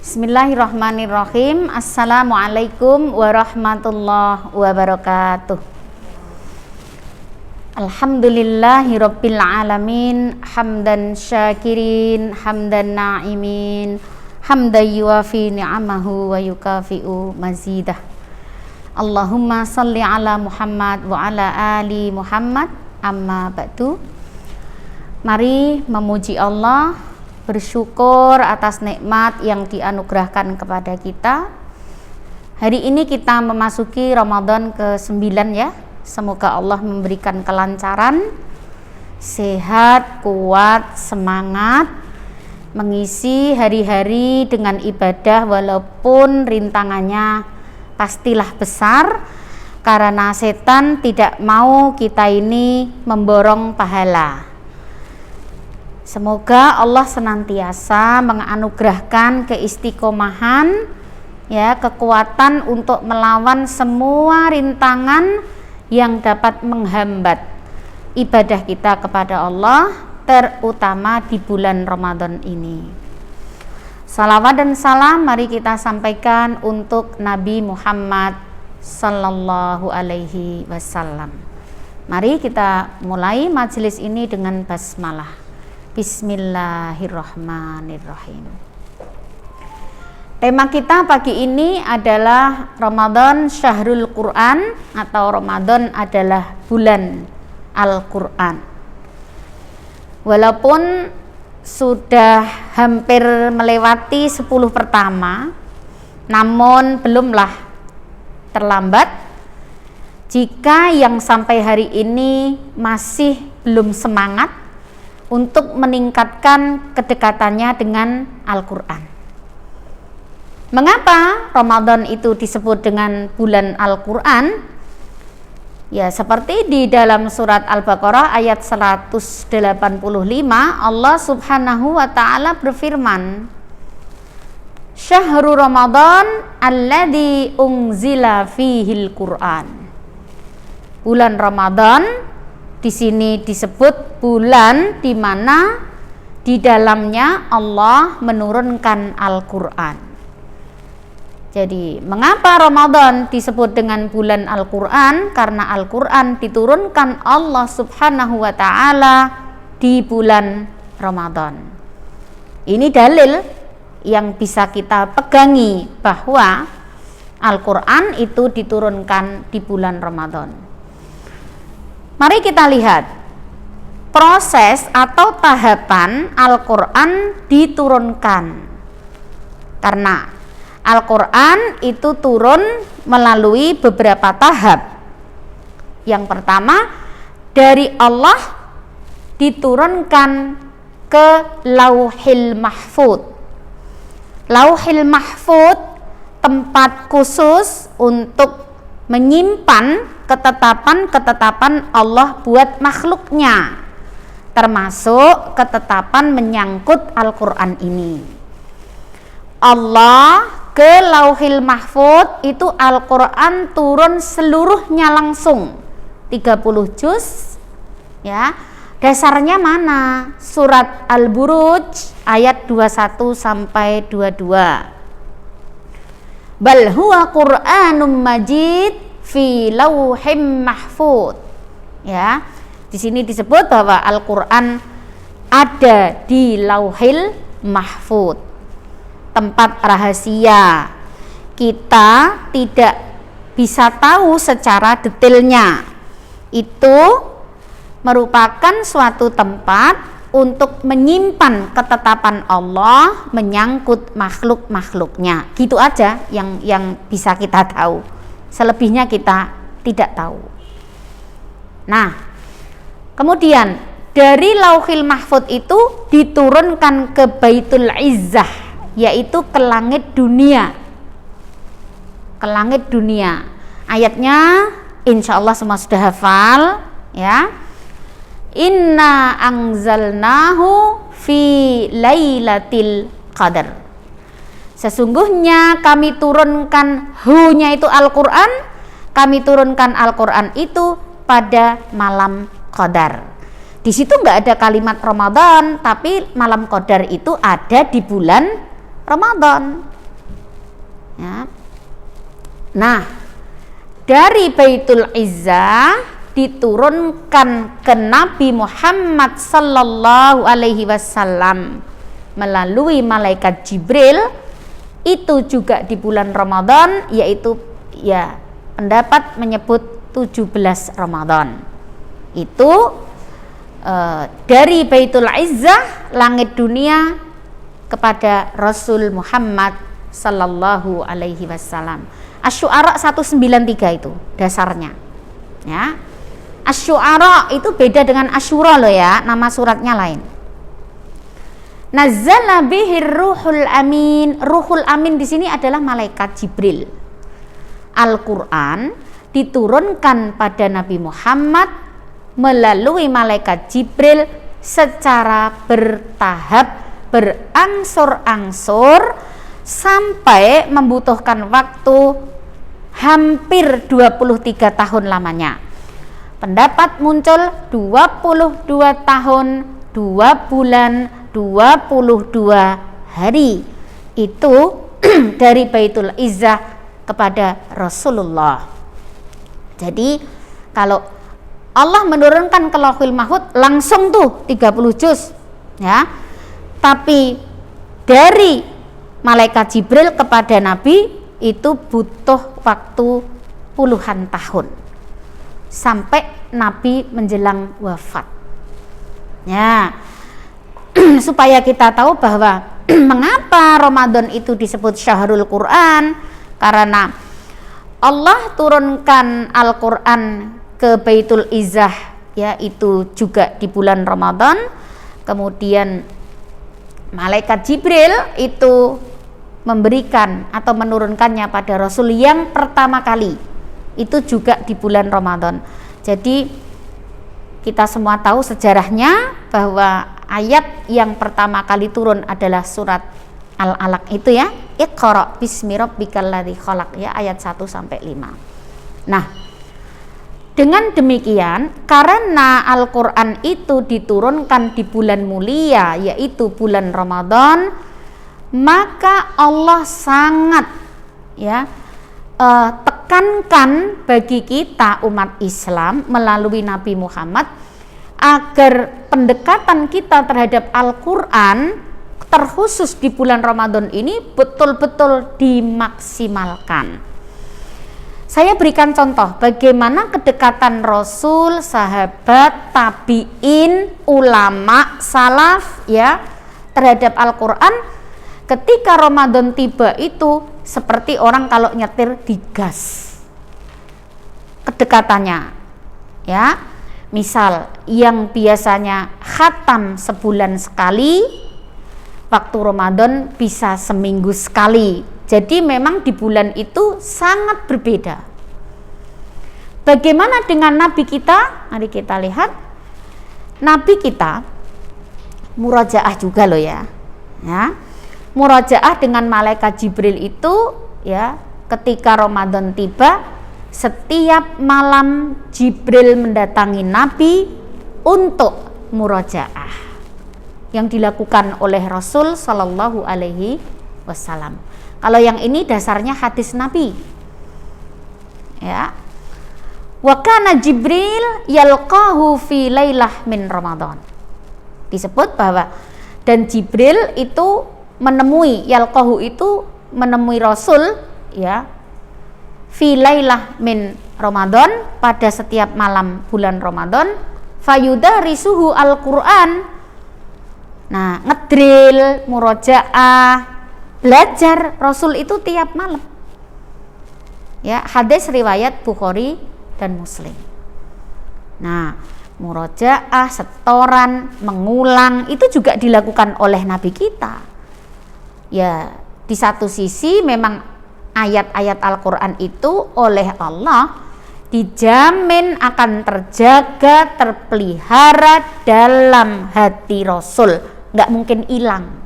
Bismillahirrahmanirrahim. Assalamualaikum warahmatullahi wabarakatuh. Alhamdulillahirabbil alamin, hamdan syakirin, hamdan na'imin, hamdan yuwafi ni'amahu wa yukafi'u mazidah. Allahumma salli ala Muhammad wa ala ali Muhammad, amma ba'du. Mari memuji Allah, bersyukur atas nikmat yang dianugerahkan kepada kita. Hari ini kita memasuki Ramadan ke-9 ya. Semoga Allah memberikan kelancaran, sehat, kuat, semangat mengisi hari-hari dengan ibadah walaupun rintangannya pastilah besar karena setan tidak mau kita ini memborong pahala. Semoga Allah senantiasa menganugerahkan keistiqomahan ya, kekuatan untuk melawan semua rintangan yang dapat menghambat ibadah kita kepada Allah, terutama di bulan Ramadan ini. Salawat dan salam mari kita sampaikan untuk Nabi Muhammad sallallahu alaihi wasallam. Mari kita mulai majelis ini dengan basmalah. Bismillahirrahmanirrahim. Tema kita pagi ini adalah Ramadan Syahrul Quran atau Ramadan adalah bulan Al-Quran. Walaupun sudah hampir melewati 10 pertama, namun belumlah terlambat jika yang sampai hari ini masih belum semangat untuk meningkatkan kedekatannya dengan Al-Quran. Mengapa Ramadan itu disebut dengan bulan Al-Quran? Ya, seperti di dalam surat Al-Baqarah ayat 185, Allah subhanahu wa ta'ala berfirman, Syahrul Ramadan alladzi unzila fihil Quran. Bulan Ramadan di sini disebut bulan di mana di dalamnya Allah menurunkan Al-Quran. Jadi, mengapa Ramadan disebut dengan bulan Al-Quran? Karena Al-Quran diturunkan Allah Subhanahu wa Ta'ala di bulan Ramadan. Ini dalil yang bisa kita pegangi bahwa Al-Quran itu diturunkan di bulan Ramadan. Mari kita lihat proses atau tahapan Al-Quran diturunkan. Karena Al-Quran itu turun melalui beberapa tahap. Yang pertama, dari Allah diturunkan ke Lauhil Mahfud. Lauhil Mahfud tempat khusus untuk menyimpan ketetapan-ketetapan Allah buat makhluknya, termasuk ketetapan menyangkut Al-Quran ini. Allah ke Lauhil Mahfud itu Al-Quran turun seluruhnya langsung 30 juz ya. Dasarnya mana? Surat Al-Buruj ayat 21 sampai 22. Bal huwa Qur'anum Majid fi lauhim mahfud. Ya, di sini disebut bahwa Al-Quran ada di Lauhil Mahfud, tempat rahasia. Kita tidak bisa tahu secara detailnya. Itu merupakan suatu tempat untuk menyimpan ketetapan Allah menyangkut makhluk-makhluknya. Gitu aja yang bisa kita tahu. Selebihnya kita tidak tahu. Nah, kemudian dari Lauhil Mahfud itu diturunkan ke Baitul Izzah, yaitu ke langit dunia. Ke langit dunia. Ayatnya insya Allah semua sudah hafal ya. Inna anzalnahu fi lailatul qadar. Sesungguhnya kami turunkan hu-nya itu Al-Quran, kami turunkan Al-Quran itu pada malam Qadar. Di situ nggak ada kalimat Ramadan, tapi malam Qadar itu ada di bulan Ramadan. Ya. Nah, dari Baitul Izzah diturunkan ke Nabi Muhammad sallallahu alaihi wasallam melalui malaikat Jibril, itu juga di bulan Ramadan, yaitu ya pendapat menyebut 17 Ramadan. Itu dari Baitul Izzah, langit dunia, kepada Rasul Muhammad sallallahu alaihi wasallam. Asy-Syu'ara 193 itu dasarnya. Ya. Asy-Syu'ara itu beda dengan Asyura loh ya, nama suratnya lain. Nazzala bihir ruhul amin. Ruhul amin di sini adalah malaikat Jibril. Al-Qur'an diturunkan pada Nabi Muhammad melalui malaikat Jibril secara bertahap, berangsur-angsur, sampai membutuhkan waktu hampir 23 tahun lamanya. Pendapat muncul 22 tahun, 2 bulan, 22 hari. Itu dari Baitul Izzah kepada Rasulullah. Jadi kalau Allah menurunkan ke Lauhul Mahfuz langsung tuh 30 juz ya. Tapi dari malaikat Jibril kepada Nabi itu butuh waktu puluhan tahun sampai Nabi menjelang wafat. Ya. Supaya kita tahu bahwa mengapa Ramadan itu disebut Syahrul Quran, karena Allah turunkan Al-Quran ke Baitul Izzah, yaitu juga di bulan Ramadan. Kemudian malaikat Jibril itu memberikan atau menurunkannya pada Rasul yang pertama kali, itu juga di bulan Ramadan. Jadi kita semua tahu sejarahnya bahwa ayat yang pertama kali turun adalah surat Al-Alaq itu ya, Iqra bismi rabbikal ladzi khalaq ya, ayat 1 sampai 5. Nah, dengan demikian karena Al-Qur'an itu diturunkan di bulan mulia yaitu bulan Ramadan, maka Allah sangat ya tekankan bagi kita umat Islam melalui Nabi Muhammad agar pendekatan kita terhadap Al-Quran terkhusus di bulan Ramadan ini betul-betul dimaksimalkan. Saya berikan contoh bagaimana kedekatan Rasul, sahabat, tabi'in, ulama, salaf ya terhadap Al-Quran. Ketika Ramadan tiba itu seperti orang kalau nyetir digas kedekatannya ya. Misal yang biasanya khatam sebulan sekali, waktu Ramadan bisa seminggu sekali. Jadi memang di bulan itu sangat berbeda. Bagaimana dengan Nabi kita? Mari kita lihat. Nabi kita murajaah juga loh ya. Ya. Murajaah dengan malaikat Jibril itu ya, ketika Ramadan tiba, setiap malam Jibril mendatangi Nabi untuk murajaah yang dilakukan oleh Rasul Shallallahu Alaihi Wasallam. Kalau yang ini dasarnya hadis Nabi ya. Wa kana Jibril yalqahu fi lailah min Ramadan. Disebut bahwa dan Jibril itu menemui, yalqahu itu menemui Rasul ya, fi lailah min Ramadan, pada setiap malam bulan Ramadan, fayudarisuhu Al-Qur'an. Nah, ngedril, murojaah, belajar Rasul itu tiap malam. Ya, hadis riwayat Bukhari dan Muslim. Nah, murojaah, setoran, mengulang itu juga dilakukan oleh Nabi kita. Ya, di satu sisi memang ayat-ayat Al-Quran itu oleh Allah dijamin akan terjaga, terpelihara dalam hati Rasul, nggak mungkin hilang.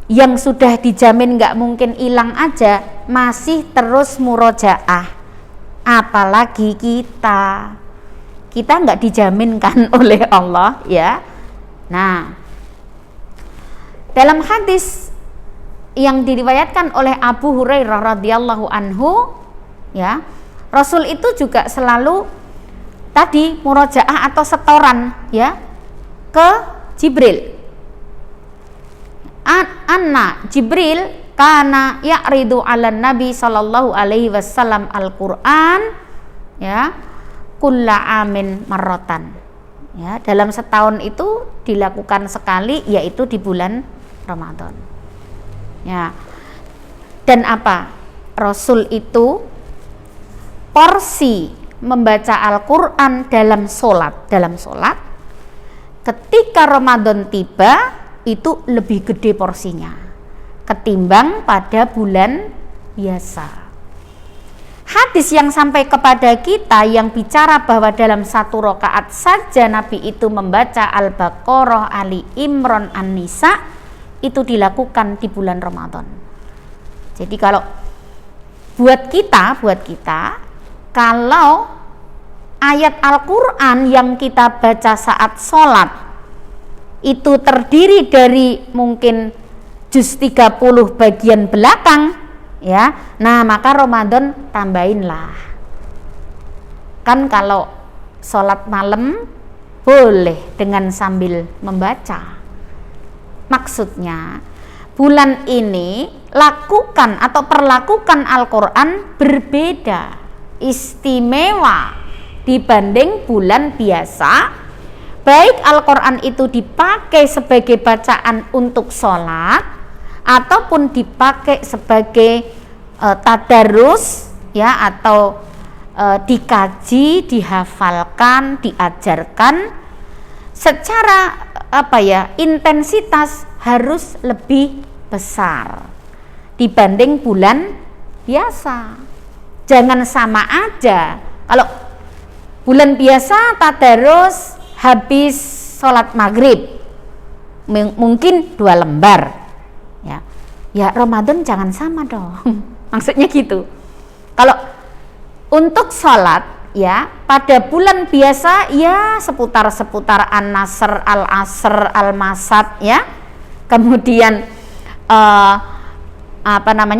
Yang sudah dijamin nggak mungkin hilang aja masih terus murojaah, apalagi kita nggak dijaminkan oleh Allah ya. Nah, dalam hadis yang diriwayatkan oleh Abu Hurairah radhiyallahu anhu, ya, Rasul itu juga selalu tadi murojaah atau setoran, ya, ke Jibril. Anna Jibril kana ya'ridu 'alan Nabi sallallahu alaihi wasallam Al-Qur'an, ya, kulla amin marrotan. Ya, dalam setahun itu dilakukan sekali, yaitu di bulan Ramadan. Ya. Dan apa? Rasul itu porsi membaca Al-Qur'an dalam sholat ketika Ramadan tiba itu lebih gede porsinya ketimbang pada bulan biasa. Hadis yang sampai kepada kita yang bicara bahwa dalam satu rakaat saja Nabi itu membaca Al-Baqarah, Ali Imran, An-Nisa, itu dilakukan di bulan Ramadan. Jadi kalau buat kita kalau ayat Al-Quran yang kita baca saat sholat itu terdiri dari mungkin juz 30 bagian belakang, ya, nah maka Ramadan tambahinlah. Kan kalau sholat malam boleh dengan sambil membaca. Maksudnya bulan ini lakukan atau perlakukan Al-Quran berbeda, istimewa dibanding bulan biasa. Baik Al-Quran itu dipakai sebagai bacaan untuk sholat ataupun dipakai sebagai tadarus, ya, atau dikaji, dihafalkan, diajarkan secara intensitas harus lebih besar dibanding bulan biasa. Jangan sama aja. Kalau bulan biasa tadarus habis sholat maghrib mungkin 2 lembar, ya Ramadan jangan sama dong. Maksudnya gitu. Kalau untuk sholat, ya, pada bulan biasa ya seputar An-Nasr, Al-Asr, Al-Masad, ya, kemudian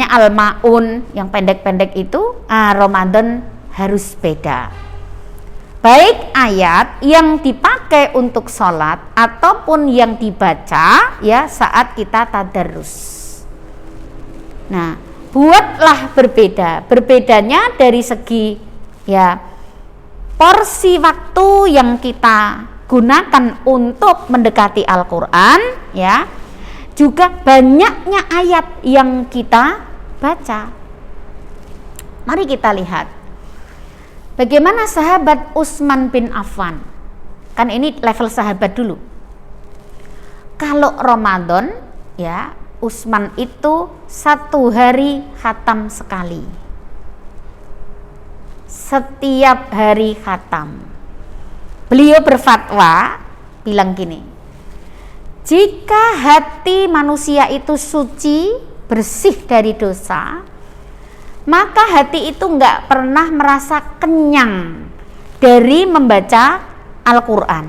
Al-Maun yang pendek-pendek itu. Ramadan harus beda. Baik ayat yang dipakai untuk sholat ataupun yang dibaca, ya, saat kita tadarus. Nah, buatlah berbeda. Berbedanya dari segi, ya, porsi waktu yang kita gunakan untuk mendekati Al-Quran, ya, juga banyaknya ayat yang kita baca. Mari kita lihat bagaimana sahabat Utsman bin Affan. Kan ini level sahabat dulu. Kalau Ramadan, ya, Utsman itu 1 hari khatam sekali. Setiap hari khatam. Beliau berfatwa bilang gini, jika hati manusia itu suci, bersih dari dosa, maka hati itu nggak pernah merasa kenyang dari membaca Al-Quran,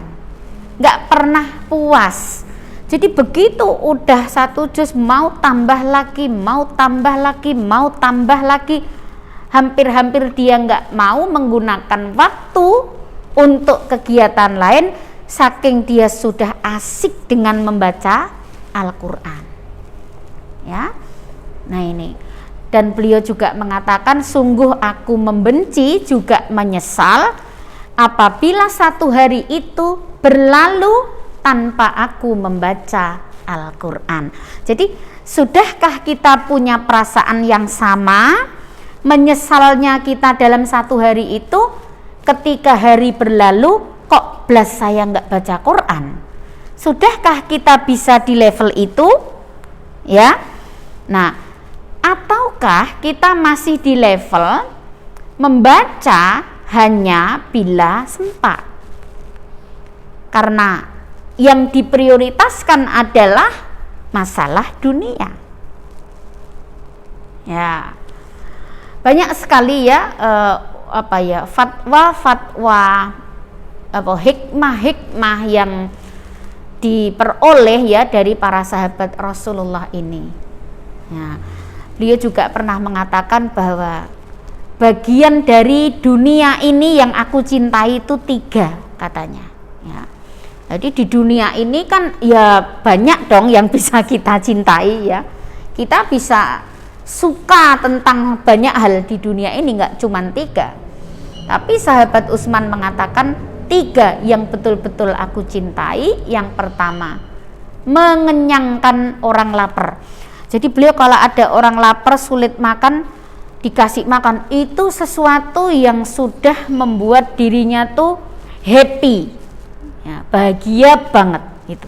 nggak pernah puas. Jadi begitu udah 1 juz mau tambah lagi, hampir-hampir dia nggak mau menggunakan waktu untuk kegiatan lain, saking dia sudah asik dengan membaca Al-Quran, ya. Nah ini. Dan beliau juga mengatakan, sungguh aku membenci juga menyesal apabila 1 hari itu berlalu tanpa aku membaca Al-Quran. Jadi sudahkah kita punya perasaan yang sama? Menyesalnya kita dalam 1 hari itu ketika hari berlalu kok belas saya nggak baca Quran. Sudahkah kita bisa di level itu? Ya. Nah, ataukah kita masih di level membaca hanya bila sempat? Karena yang diprioritaskan adalah masalah dunia. Ya, banyak sekali ya fatwa, hikmah yang diperoleh ya dari para sahabat Rasulullah ini. Ya, beliau juga pernah mengatakan bahwa bagian dari dunia ini yang aku cintai itu 3 katanya. Ya. Jadi di dunia ini kan ya banyak dong yang bisa kita cintai ya. Kita bisa suka tentang banyak hal di dunia ini, nggak cuma 3. Tapi sahabat Utsman mengatakan 3 yang betul-betul aku cintai. Yang pertama, mengenyangkan orang lapar. Jadi beliau kalau ada orang lapar sulit makan, dikasih makan, itu sesuatu yang sudah membuat dirinya tuh happy ya, bahagia banget gitu.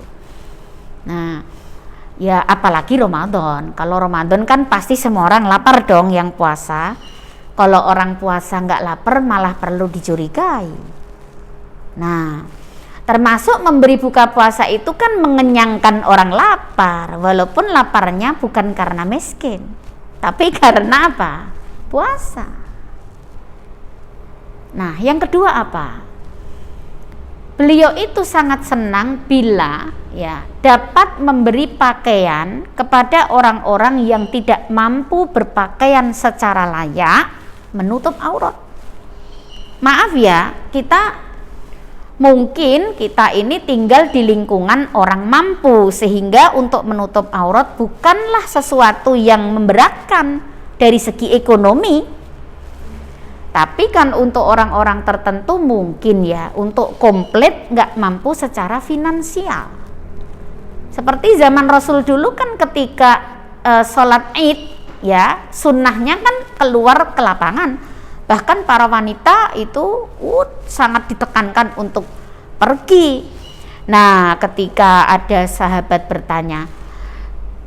Nah ya apalagi Ramadan. Kalau Ramadan kan pasti semua orang lapar dong yang puasa. Kalau orang puasa nggak lapar malah perlu dicurigai. Nah termasuk memberi buka puasa itu kan mengenyangkan orang lapar, walaupun laparnya bukan karena miskin, tapi karena apa? Puasa. Nah, yang kedua apa? Beliau itu sangat senang bila ya dapat memberi pakaian kepada orang-orang yang tidak mampu berpakaian secara layak, menutup aurat. Maaf ya, mungkin kita ini tinggal di lingkungan orang mampu, sehingga untuk menutup aurat bukanlah sesuatu yang memberatkan dari segi ekonomi. Tapi kan untuk orang-orang tertentu mungkin ya untuk komplit nggak mampu secara finansial. Seperti zaman Rasul dulu kan ketika sholat Id ya sunnahnya kan keluar ke lapangan. Bahkan para wanita itu sangat ditekankan untuk pergi. Nah ketika ada sahabat bertanya,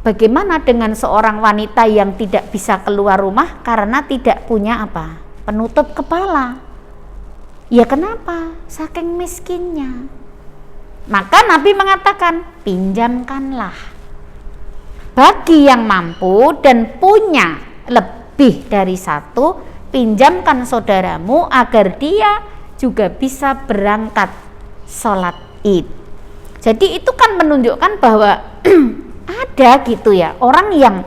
bagaimana dengan seorang wanita yang tidak bisa keluar rumah karena tidak punya apa? Penutup kepala. Ya kenapa? Saking miskinnya. Maka Nabi mengatakan, pinjamkanlah. Bagi yang mampu dan punya lebih dari 1, pinjamkan saudaramu agar dia juga bisa berangkat sholat Id. Jadi itu kan menunjukkan bahwa ada gitu ya, orang yang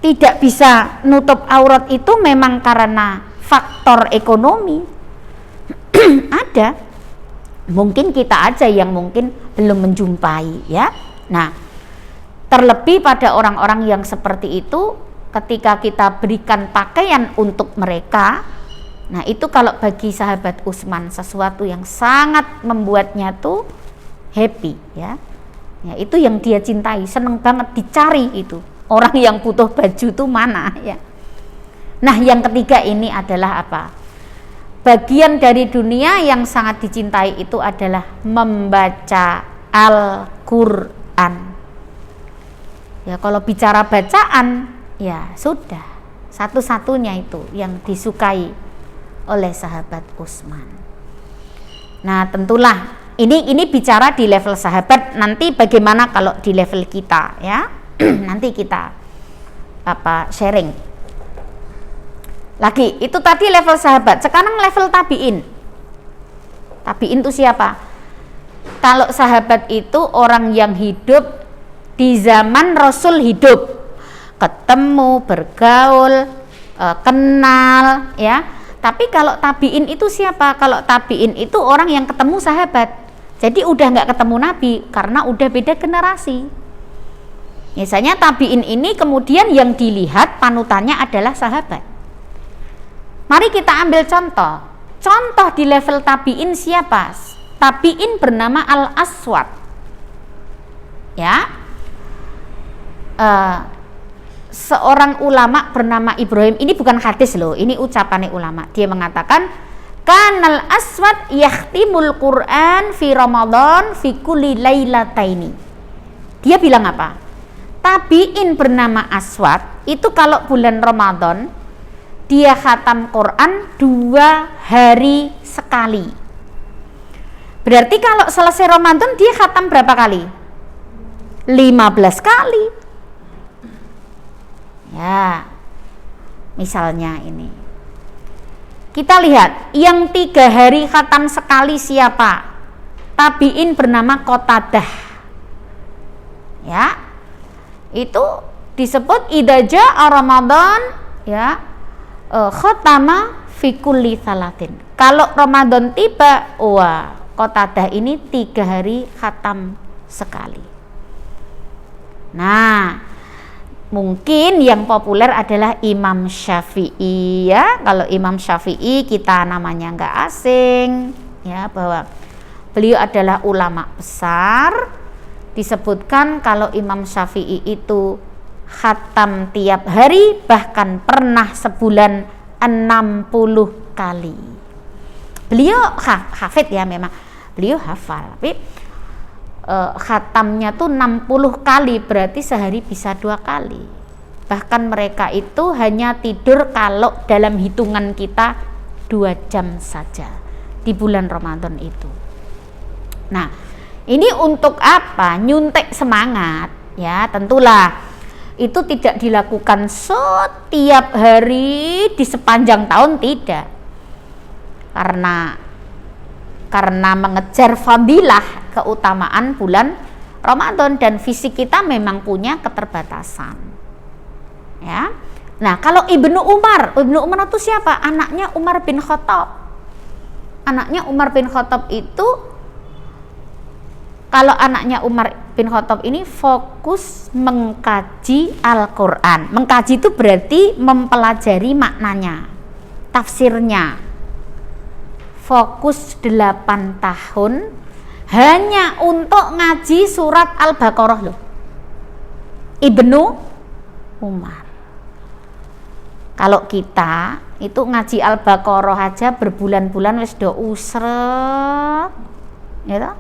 tidak bisa nutup aurat itu memang karena faktor ekonomi. Ada, mungkin kita aja yang mungkin belum menjumpai ya. Nah, terlebih pada orang-orang yang seperti itu, ketika kita berikan pakaian untuk mereka, nah itu kalau bagi sahabat Utsman sesuatu yang sangat membuatnya tuh happy ya. Ya, itu yang dia cintai, seneng banget dicari itu. Orang yang butuh baju tuh mana ya. Nah, yang ketiga ini adalah apa? Bagian dari dunia yang sangat dicintai itu adalah membaca Al-Qur'an. Ya, kalau bicara bacaan, ya sudah. Satu-satunya itu yang disukai oleh sahabat Utsman. Nah, tentulah ini bicara di level sahabat, nanti bagaimana kalau di level kita ya. Nanti kita sharing. Lagi, itu tadi level sahabat, sekarang level tabiin. Tabiin itu siapa? Kalau sahabat itu orang yang hidup di zaman Rasul hidup, ketemu, bergaul, kenal ya. Tapi kalau tabiin itu siapa? Kalau tabiin itu orang yang ketemu sahabat. Jadi udah nggak ketemu Nabi karena udah beda generasi. Misalnya tabiin ini kemudian yang dilihat panutannya adalah sahabat. Mari kita ambil contoh. Contoh di level tabiin siapa? Tabiin bernama Al-Aswad. Ya. Seorang ulama bernama Ibrahim, ini bukan hadis loh, ini ucapannya ulama. Dia mengatakan, Kanal Aswad yahtimul Quran fi Ramadan fi kulli lailataini. Dia bilang apa? Tabiin bernama Aswad itu kalau bulan Ramadan dia khatam Quran 2 hari sekali. Berarti kalau selesai Ramadan dia khatam berapa kali? 15 kali. Ya, misalnya ini. Kita lihat, yang 3 hari khatam sekali siapa? Tabiin bernama Qatadah. Ya, itu disebut idza jaa Ramadan ya khatama fi kulli salatin. Kalau Ramadan tiba, wah, Qatadah ini 3 hari khatam sekali. Nah, mungkin yang populer adalah Imam Syafi'i ya. Kalau Imam Syafi'i kita namanya nggak asing ya, bahwa beliau adalah ulama besar. Disebutkan kalau Imam Syafi'i itu khatam tiap hari, bahkan pernah sebulan 60 kali. Beliau hafid ya, memang beliau hafal, tapi khatamnya tuh 60 kali, berarti sehari bisa 2 kali. Bahkan mereka itu hanya tidur kalau dalam hitungan kita 2 jam saja di bulan Ramadan itu. Nah, ini untuk apa? Nyuntek semangat ya, tentulah itu tidak dilakukan setiap hari di sepanjang tahun, tidak. Karena mengejar fadilah, keutamaan bulan Ramadan, dan fisik kita memang punya keterbatasan. Ya. Nah, kalau Ibnu Umar itu siapa? Anaknya Umar bin Khattab. Anaknya Umar bin Khattab itu, kalau anaknya Umar bin Khattab ini fokus mengkaji Al-Quran. Mengkaji itu berarti mempelajari maknanya, tafsirnya. Fokus 8 tahun hanya untuk ngaji surat Al-Baqarah loh. Ibnu Umar. Kalau kita itu ngaji Al-Baqarah aja berbulan-bulan wis do usrek, ya toh?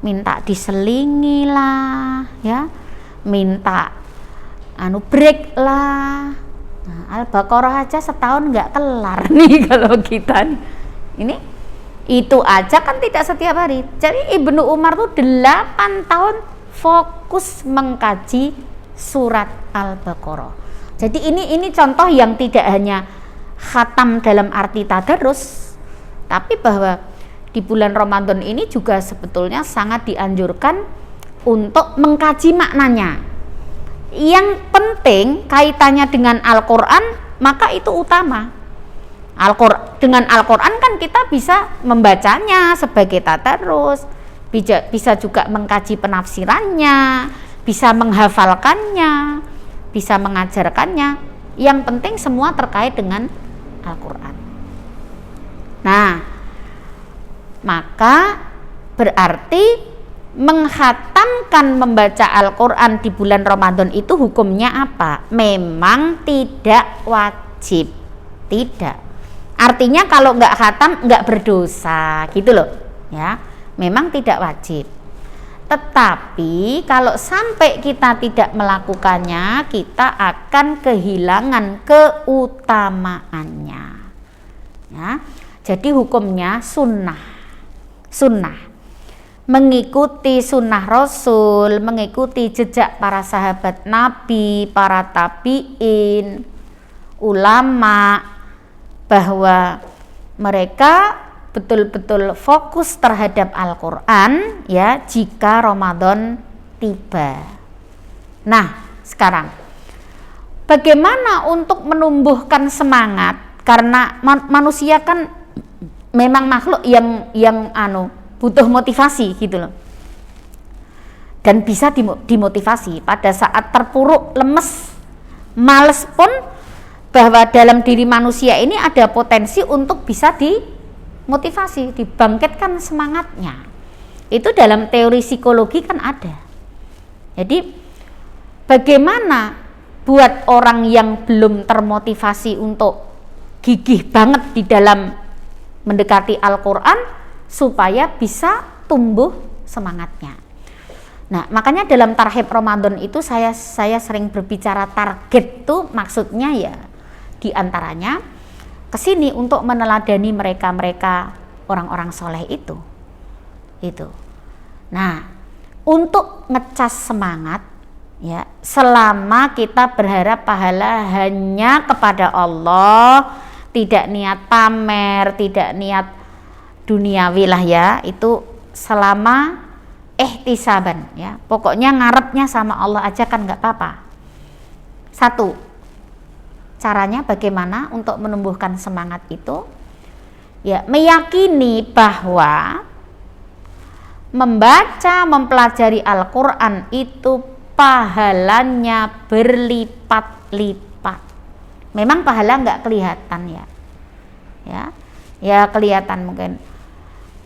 Minta diselingi lah, ya, minta break lah. Nah, Al-Baqarah aja setahun nggak kelar nih kalau kita nih. Ini itu aja kan tidak setiap hari. Jadi Ibnu Umar tuh 8 tahun fokus mengkaji surat Al-Baqarah. Jadi ini contoh yang tidak hanya khatam dalam arti tadarus, tapi bahwa di bulan Ramadan ini juga sebetulnya sangat dianjurkan untuk mengkaji maknanya. Yang penting kaitannya dengan Al-Quran, maka itu utama. Dengan Al-Quran kan kita bisa membacanya sebagai tadarus, bisa juga mengkaji penafsirannya, bisa menghafalkannya, bisa mengajarkannya. Yang penting semua terkait dengan Al-Quran. Nah, maka berarti menghatamkan membaca Al-Quran di bulan Ramadan itu hukumnya apa? Memang tidak wajib, tidak. Artinya kalau nggak khatam nggak berdosa, gitu loh, ya. Memang tidak wajib. Tetapi kalau sampai kita tidak melakukannya, kita akan kehilangan keutamaannya. Ya, jadi hukumnya sunnah, mengikuti sunnah Rasul, mengikuti jejak para sahabat Nabi, para tabi'in, ulama, bahwa mereka betul-betul fokus terhadap Al-Quran ya jika Ramadan tiba. Nah, sekarang bagaimana untuk menumbuhkan semangat? Karena manusia kan memang makhluk yang butuh motivasi gitu loh. Dan bisa dimotivasi pada saat terpuruk, lemes, males pun, bahwa dalam diri manusia ini ada potensi untuk bisa dimotivasi, dibangkitkan semangatnya. Itu dalam teori psikologi kan ada. Jadi bagaimana buat orang yang belum termotivasi untuk gigih banget di dalam mendekati Al-Quran supaya bisa tumbuh semangatnya. Nah, makanya dalam tarhib Ramadan itu saya sering berbicara target tuh maksudnya ya diantaranya kesini untuk meneladani mereka orang-orang soleh itu. Nah, untuk ngecas semangat ya, selama kita berharap pahala hanya kepada Allah, tidak niat pamer, tidak niat duniawi lah ya, itu selama ihtisaban ya, pokoknya ngarepnya sama Allah aja kan nggak apa-apa. Satu, caranya bagaimana untuk menumbuhkan semangat itu? Ya, meyakini bahwa membaca, mempelajari Al-Quran itu pahalanya berlipat-lipat. Memang pahala nggak kelihatan ya kelihatan mungkin.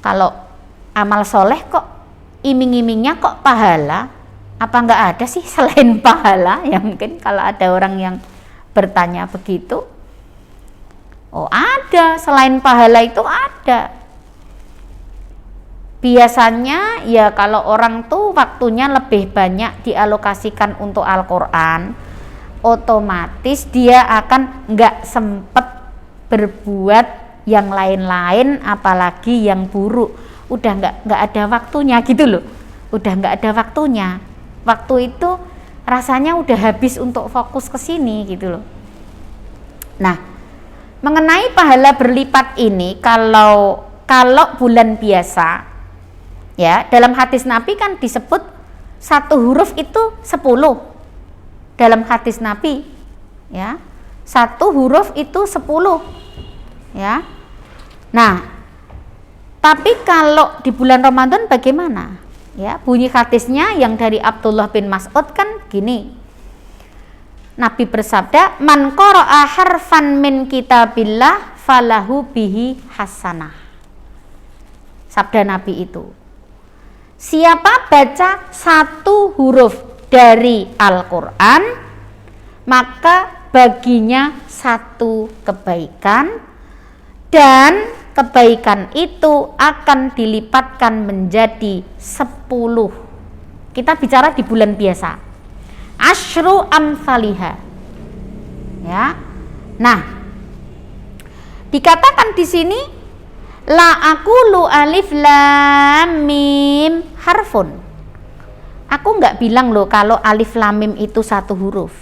Kalau amal soleh kok iming-imingnya kok pahala, apa nggak ada sih selain pahala? Ya mungkin kalau ada orang yang bertanya begitu, oh ada, selain pahala itu ada. Biasanya ya kalau orang tuh waktunya lebih banyak dialokasikan untuk Al-Quran, otomatis dia akan nggak sempet berbuat yang lain-lain, apalagi yang buruk. Udah nggak ada waktunya gitu loh, udah nggak ada waktunya. Waktu itu rasanya udah habis untuk fokus ke sini gitu loh. Nah, mengenai pahala berlipat ini, kalau bulan biasa, ya dalam hadis Nabi kan disebut satu huruf itu 10. Dalam hadis Nabi, ya satu huruf itu 10, ya. Nah, tapi kalau di bulan Ramadan bagaimana? Ya, bunyi hadisnya yang dari Abdullah bin Mas'ud kan gini. Nabi bersabda, "Man qara'a harfan min kitabillah falahu bihi hasanah." Sabda Nabi itu, siapa baca satu huruf dari Al-Quran, maka baginya satu kebaikan, dan kebaikan itu akan dilipatkan menjadi 10. Kita bicara di bulan biasa, asyru amsalihha, ya. Nah, dikatakan di sini la aqulu alif lam mim harfun. Aku nggak bilang loh kalau alif lam mim itu satu huruf,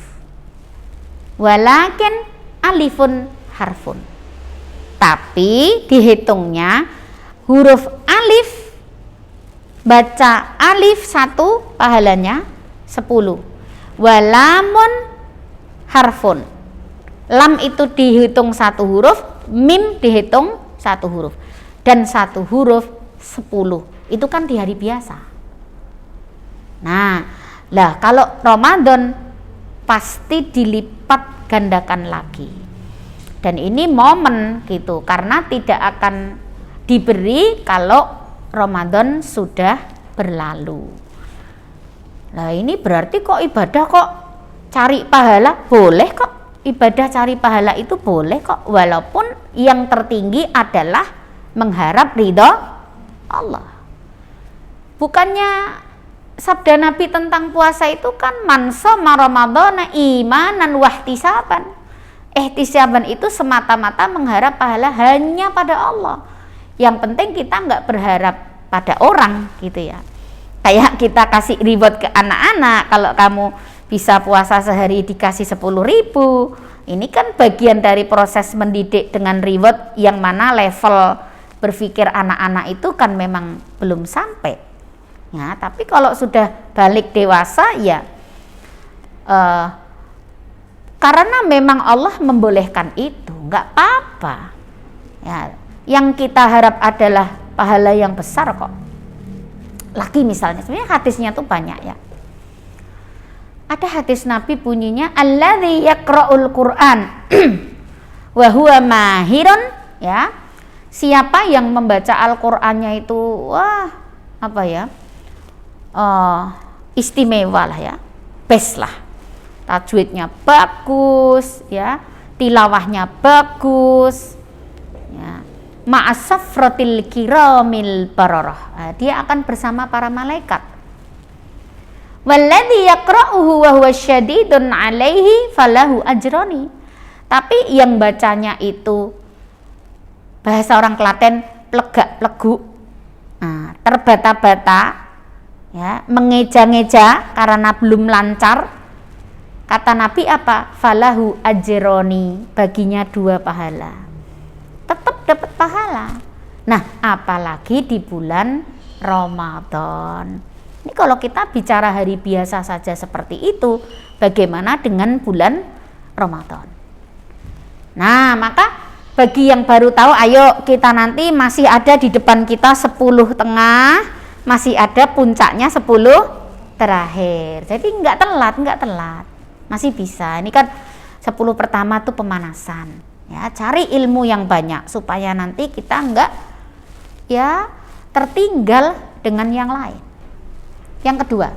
walakin alifun harfun. Tapi dihitungnya huruf alif, baca alif satu pahalanya 10. Walamun harfun, lam itu dihitung satu huruf, mim dihitung satu huruf, dan satu huruf 10. Itu kan di hari biasa. Nah, lah kalau Ramadan pasti dilipat gandakan lagi. Dan ini momen gitu, karena tidak akan diberi kalau Ramadan sudah berlalu. Nah, ini berarti kok ibadah kok cari pahala boleh kok. Ibadah cari pahala itu boleh kok, walaupun yang tertinggi adalah mengharap ridho Allah. Bukannya sabda Nabi tentang puasa itu kan man shoma ramadhana imanan wahtisaban. Ihtisaban itu semata-mata mengharap pahala hanya pada Allah. Yang penting kita nggak berharap pada orang gitu ya. Kayak kita kasih reward ke anak-anak, kalau kamu bisa puasa sehari dikasih 10.000, ini kan bagian dari proses mendidik dengan reward yang mana level berpikir anak-anak itu kan memang belum sampai. Ya, tapi kalau sudah balik dewasa ya karena memang Allah membolehkan itu, nggak apa-apa. Ya, yang kita harap adalah pahala yang besar kok. Lagi misalnya, sebenarnya hadisnya tuh banyak ya. Ada hadis Nabi bunyinya alladzi yaqra'ul Qur'an wa huwa mahirun, ya. Siapa yang membaca Al-Qur'annya itu istimewa lah ya. Best lah. Tajwidnya bagus ya, tilawahnya bagus ya, ma'asafratil kiramil bararah. Nah, dia akan bersama para malaikat. Walladzi yaqra'uhu wa huwa syadidun 'alaihi falahu ajrani. Tapi yang bacanya itu bahasa orang Klaten plegak-plegu, nah, terbata-bata ya, mengeja-ngeja karena belum lancar. Kata Nabi apa? Falahu ajroni, baginya 2 pahala. Tetap dapat pahala. Nah, apalagi di bulan Ramadan. Ini kalau kita bicara hari biasa saja seperti itu, bagaimana dengan bulan Ramadan? Nah, maka bagi yang baru tahu, ayo kita nanti masih ada di depan kita 10 tengah, masih ada puncaknya 10 terakhir. Jadi nggak telat, masih bisa. Ini kan 10 pertama tuh pemanasan. Ya, cari ilmu yang banyak supaya nanti kita nggak ya tertinggal dengan yang lain. Yang kedua,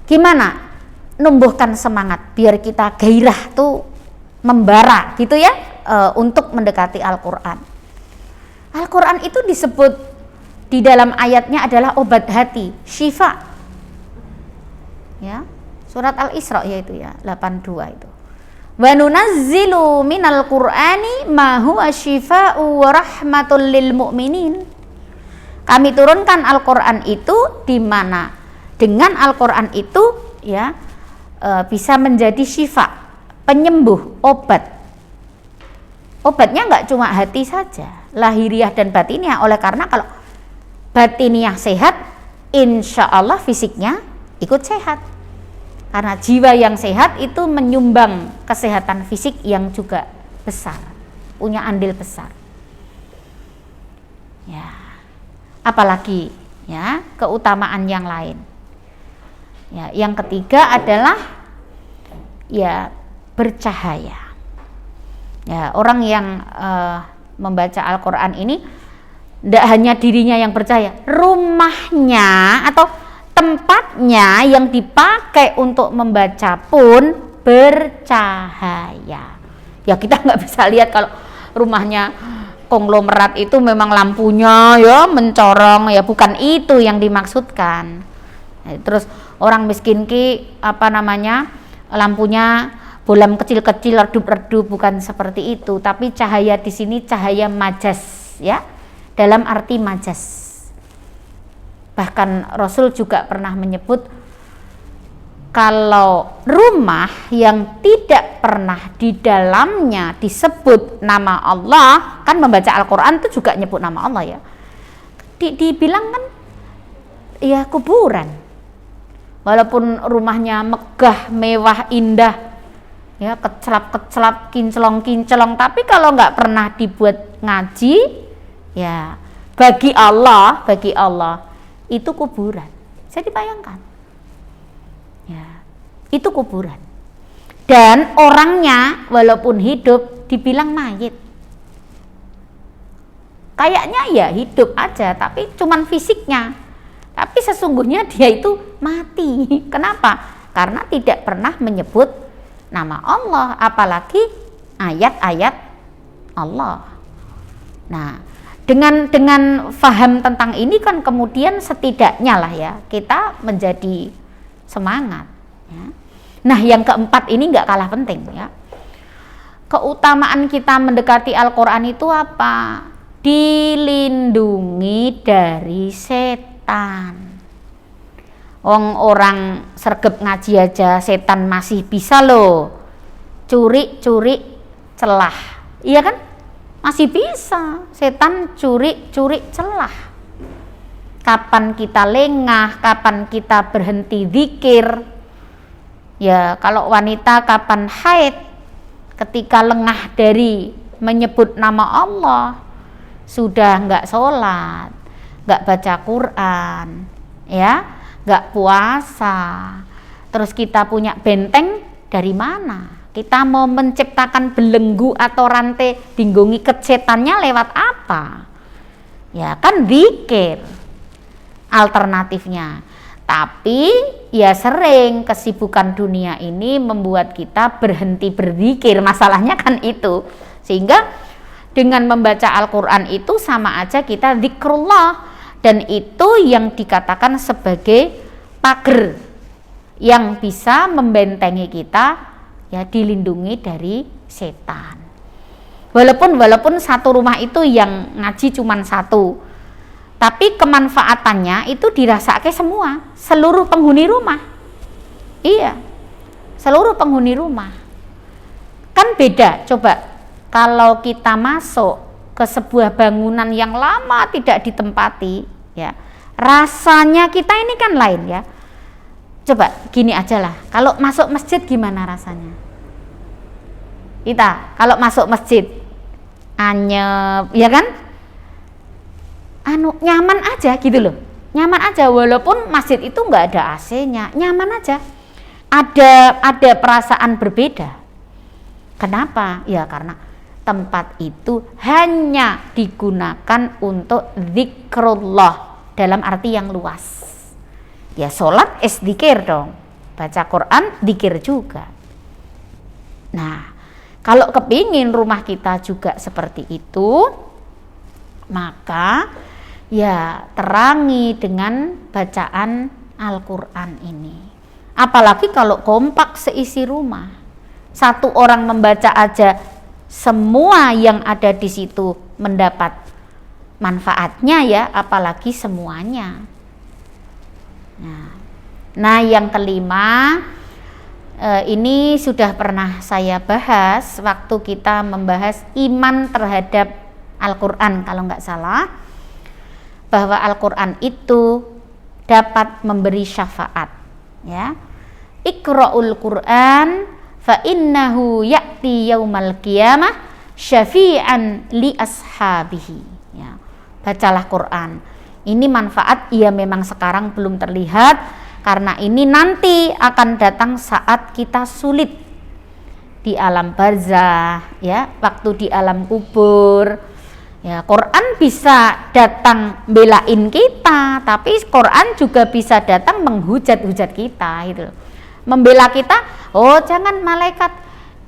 gimana numbuhkan semangat biar kita gairah tuh membara gitu ya, untuk mendekati Al-Quran. Al-Quran itu disebut di dalam ayatnya adalah obat hati, syifa. Ya, surat Al-Isra yaitu ya 82 itu. Wa nunazzilu minal Qur'ani ma huwa syifaa'u wa rahmatul lil mu'minin. Kami turunkan Al-Quran itu di mana dengan Al-Quran itu ya bisa menjadi syifa, penyembuh, obat. Obatnya nggak cuma hati saja, lahiriah dan batiniah. Oleh karena kalau batiniah sehat, insya Allah fisiknya ikut sehat. Karena jiwa yang sehat itu menyumbang kesehatan fisik yang juga besar, punya andil besar. Ya. Apalagi ya keutamaan yang lain. Ya, yang ketiga adalah ya bercahaya. Ya, orang yang membaca Al-Quran ini tidak hanya dirinya yang bercahaya, rumahnya atau tempatnya yang dipakai untuk membaca pun bercahaya. Ya kita nggak bisa lihat kalau rumahnya konglomerat itu memang lampunya ya mencorong, ya bukan itu yang dimaksudkan. Terus orang miskin lampunya bolam kecil-kecil redup-redup, bukan seperti itu, tapi cahaya di sini cahaya majas ya, dalam arti majas. Bahkan Rasul juga pernah menyebut kalau rumah yang tidak pernah di dalamnya disebut nama Allah, kan membaca Al-Quran itu juga nyebut nama Allah ya, dibilang kan ya kuburan. Walaupun rumahnya megah, mewah, indah ya, kecelap-kecelap, kinclong-kinclong, tapi kalau nggak pernah dibuat ngaji ya bagi Allah itu kuburan. Bisa dibayangkan ya, itu kuburan. Dan orangnya walaupun hidup dibilang mayit, kayaknya ya hidup aja tapi cuman fisiknya, tapi sesungguhnya dia itu mati. Kenapa? Karena tidak pernah menyebut nama Allah, apalagi ayat-ayat Allah. Nah, dengan faham tentang ini kan kemudian setidaknya lah ya kita menjadi semangat ya. Nah, yang keempat ini nggak kalah penting ya. Keutamaan kita mendekati Al-Quran itu apa? Dilindungi dari setan. Orang sergap ngaji aja setan masih bisa loh curi celah, iya kan? Masih bisa setan curi celah. Kapan kita lengah, kapan kita berhenti zikir. Ya, kalau wanita kapan haid, ketika lengah dari menyebut nama Allah, sudah nggak sholat, nggak baca Quran, ya, nggak puasa. Terus kita punya benteng dari mana? Kita mau menciptakan belenggu atau rantai dinggongi setannya lewat apa? Ya kan zikir alternatifnya. Tapi ya sering kesibukan dunia ini membuat kita berhenti berzikir. Masalahnya kan itu. Sehingga dengan membaca Al-Quran itu sama aja kita zikrullah. Dan itu yang dikatakan sebagai pagar yang bisa membentengi kita, ya dilindungi dari setan. Walaupun satu rumah itu yang ngaji cuman satu, tapi kemanfaatannya itu dirasakan semua, seluruh penghuni rumah. Iya, seluruh penghuni rumah. Kan beda, coba kalau kita masuk ke sebuah bangunan yang lama tidak ditempati, ya Rasanya kita ini kan lain ya. Coba gini aja lah, kalau masuk masjid gimana rasanya? Kita kalau masuk masjid anyep, ya kan? Nyaman aja gitu loh. Nyaman aja walaupun masjid itu nggak ada AC-nya, nyaman aja. Ada perasaan berbeda. Kenapa? Ya karena tempat itu hanya digunakan untuk zikrullah dalam arti yang luas. Ya sholat zikir dong, baca Quran zikir juga. Nah, kalau kepingin rumah kita juga seperti itu, maka ya terangi dengan bacaan Al-Quran ini. Apalagi kalau kompak seisi rumah. Satu orang membaca aja, semua yang ada di situ mendapat manfaatnya ya, apalagi semuanya. Nah, yang kelima, ini sudah pernah saya bahas waktu kita membahas iman terhadap Al-Quran kalau nggak salah, bahwa Al-Quran itu dapat memberi syafaat ya. Iqra'ul Quran fa innahu ya'ti yaumal qiyamah syafi'an li ashabihi ya. Bacalah Quran. Ini manfaat ya memang sekarang belum terlihat, karena ini nanti akan datang saat kita sulit di alam barzah ya, waktu di alam kubur ya. Quran bisa datang belain kita, tapi Quran juga bisa datang menghujat-hujat kita gitu loh. Membela kita, oh jangan malaikat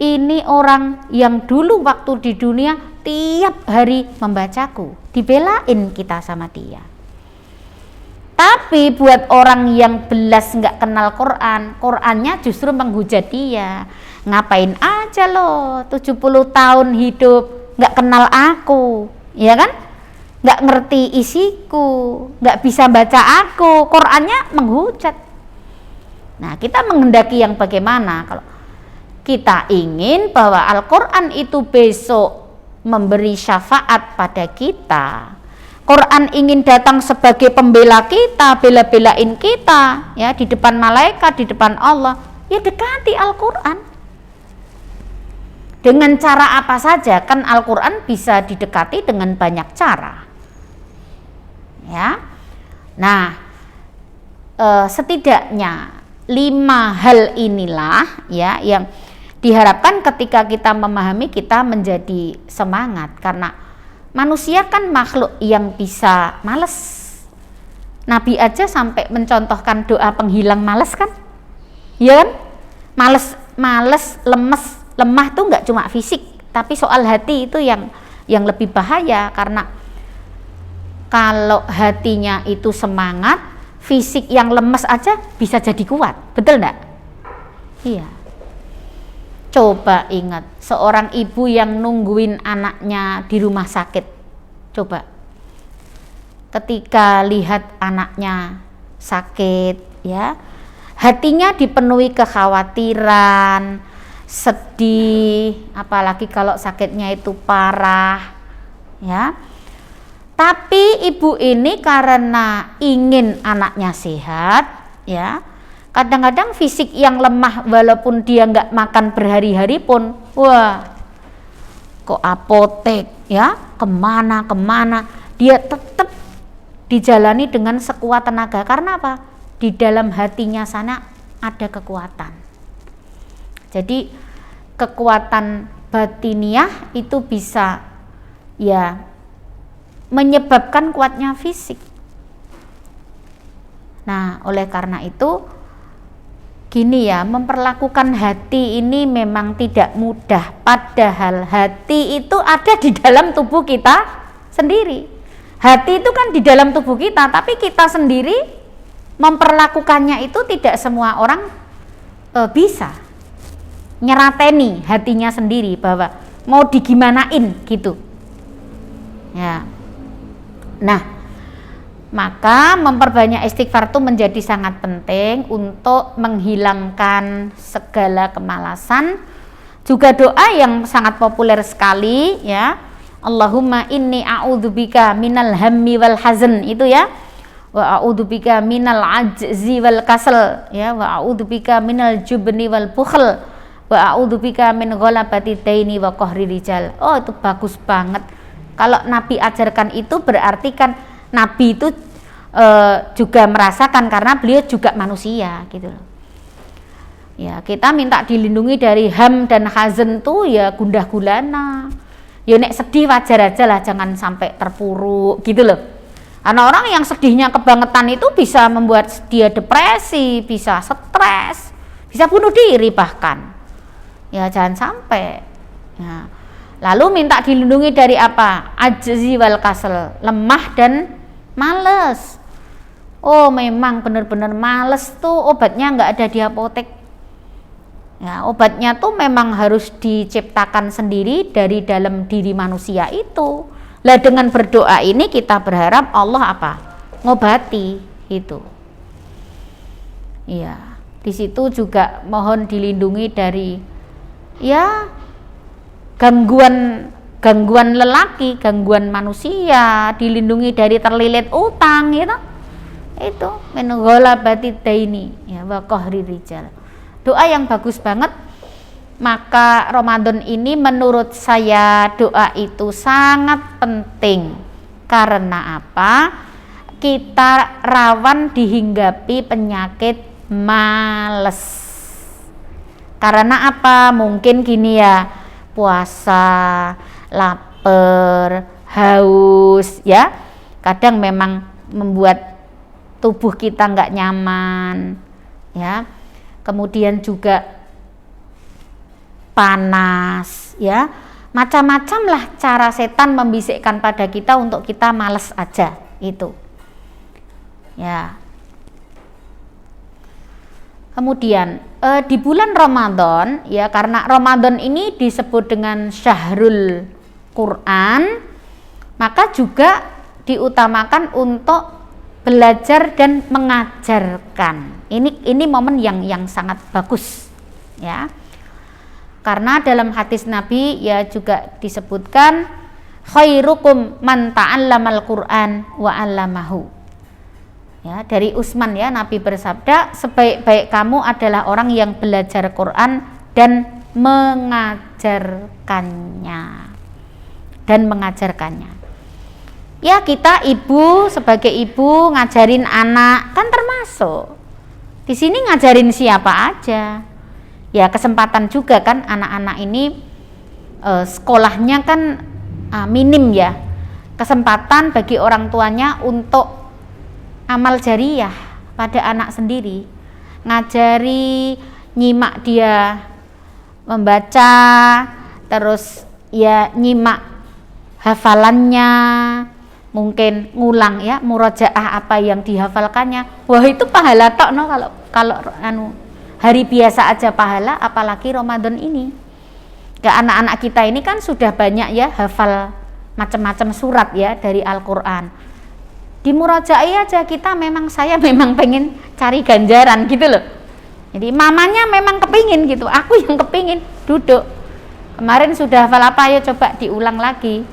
ini orang yang dulu waktu di dunia tiap hari membacaku, dibelain kita sama dia. Tapi buat orang yang belas nggak kenal Quran, Qurannya justru menghujat dia. Ngapain aja lo 70 tahun hidup nggak kenal aku, ya kan? Nggak ngerti isiku, nggak bisa baca aku, Qurannya menghujat. Nah, kita menghendaki yang bagaimana? Kalau kita ingin bahwa Al-Quran itu besok memberi syafaat pada kita, Quran ingin datang sebagai pembela kita, bela-belain kita ya, di depan malaikat, di depan Allah, ya dekati Al-Quran. Dengan cara apa saja? Kan Al-Quran bisa didekati dengan banyak cara ya. Nah, setidaknya 5 hal inilah ya yang diharapkan ketika kita memahami kita menjadi semangat, karena manusia kan makhluk yang bisa males. Nabi aja sampai mencontohkan doa penghilang males kan, ya kan? Males, lemah tuh nggak cuma fisik, tapi soal hati itu yang lebih bahaya, karena kalau hatinya itu semangat, fisik yang lemes aja bisa jadi kuat, betul enggak? Iya. Coba ingat, seorang ibu yang nungguin anaknya di rumah sakit, coba ketika lihat anaknya sakit ya, hatinya dipenuhi kekhawatiran, sedih, apalagi kalau sakitnya itu parah ya. Tapi ibu ini karena ingin anaknya sehat ya, kadang-kadang fisik yang lemah walaupun dia nggak makan berhari-hari pun, wah ke apotek ya, kemana dia tetap dijalani dengan sekuat tenaga. Karena apa? Di dalam hatinya sana ada kekuatan. Jadi kekuatan batiniah itu bisa ya menyebabkan kuatnya fisik. Nah, oleh karena itu gini ya, memperlakukan hati ini memang tidak mudah, padahal hati itu ada di dalam tubuh kita sendiri. Hati itu kan di dalam tubuh kita, tapi kita sendiri memperlakukannya itu tidak semua orang bisa nyerateni hatinya sendiri bahwa mau digimanain gitu ya. Nah, maka memperbanyak istighfar itu menjadi sangat penting untuk menghilangkan segala kemalasan. Juga doa yang sangat populer sekali ya, Allahumma inni a'udzubika minal hammi wal hazan, itu ya, wa a'udzubika minal ajzi wal kasal, ya, wa a'udzubika minal jubni wal bukhl, wa a'udzubika min ghalabati daini wa qahri rijal. Oh, itu bagus banget. Kalau Nabi ajarkan itu berarti kan Nabi itu juga merasakan karena beliau juga manusia gitu loh. Ya, kita minta dilindungi dari ham dan hazan tuh ya gundah gulana. Ya nek sedih wajar aja lah, jangan sampai terpuruk gitu loh. Karena orang yang sedihnya kebangetan itu bisa membuat dia depresi, bisa stres, bisa bunuh diri bahkan. Ya jangan sampai. Ya. Lalu minta dilindungi dari apa? Ajzi wal kasal, lemah dan males. Oh memang benar-benar males tuh obatnya nggak ada di apotek. Ya, obatnya tuh memang harus diciptakan sendiri dari dalam diri manusia itu. Lah dengan berdoa ini kita berharap Allah apa? Ngobati itu. Iya, di situ juga mohon dilindungi dari ya gangguan lelaki, gangguan manusia, dilindungi dari terlilit utang gitu. Itu min ghalabati daini ya wa qahri rijal. Doa yang bagus banget. Maka Ramadan ini menurut saya doa itu sangat penting. Karena apa? Kita rawan dihinggapi penyakit males. Karena apa? Mungkin gini ya, puasa, lapar, haus ya. Kadang memang membuat tubuh kita nggak nyaman ya. Kemudian juga panas ya, macam-macam lah cara setan membisikkan pada kita untuk kita males aja itu ya. Kemudian di bulan Ramadan ya, karena Ramadan ini disebut dengan syahrul Quran, maka juga diutamakan untuk belajar dan mengajarkan. Ini momen yang sangat bagus ya. Karena dalam hadis Nabi ya juga disebutkan khairukum man ta'allamal Qur'an wa 'allamahu. Ya, dari Utsman ya, Nabi bersabda, sebaik-baik kamu adalah orang yang belajar Quran dan mengajarkannya. Ya, kita ibu, sebagai ibu ngajarin anak kan termasuk. Di sini ngajarin siapa aja. Ya kesempatan juga kan anak-anak ini sekolahnya kan minim ya. Kesempatan bagi orang tuanya untuk amal jariyah pada anak sendiri. Ngajari, nyimak dia membaca, terus ya nyimak hafalannya, mungkin ngulang ya murojaah apa yang dihafalkannya. Wah itu pahala tok no kalau hari biasa aja pahala, apalagi Ramadan ini. Ya anak-anak kita ini kan sudah banyak ya hafal macam-macam surat ya dari Al-Qur'an. Di murojaah aja saya memang pengen cari ganjaran gitu loh. Jadi mamanya memang kepingin gitu, aku yang kepingin duduk. Kemarin sudah hafal apa ya coba diulang lagi.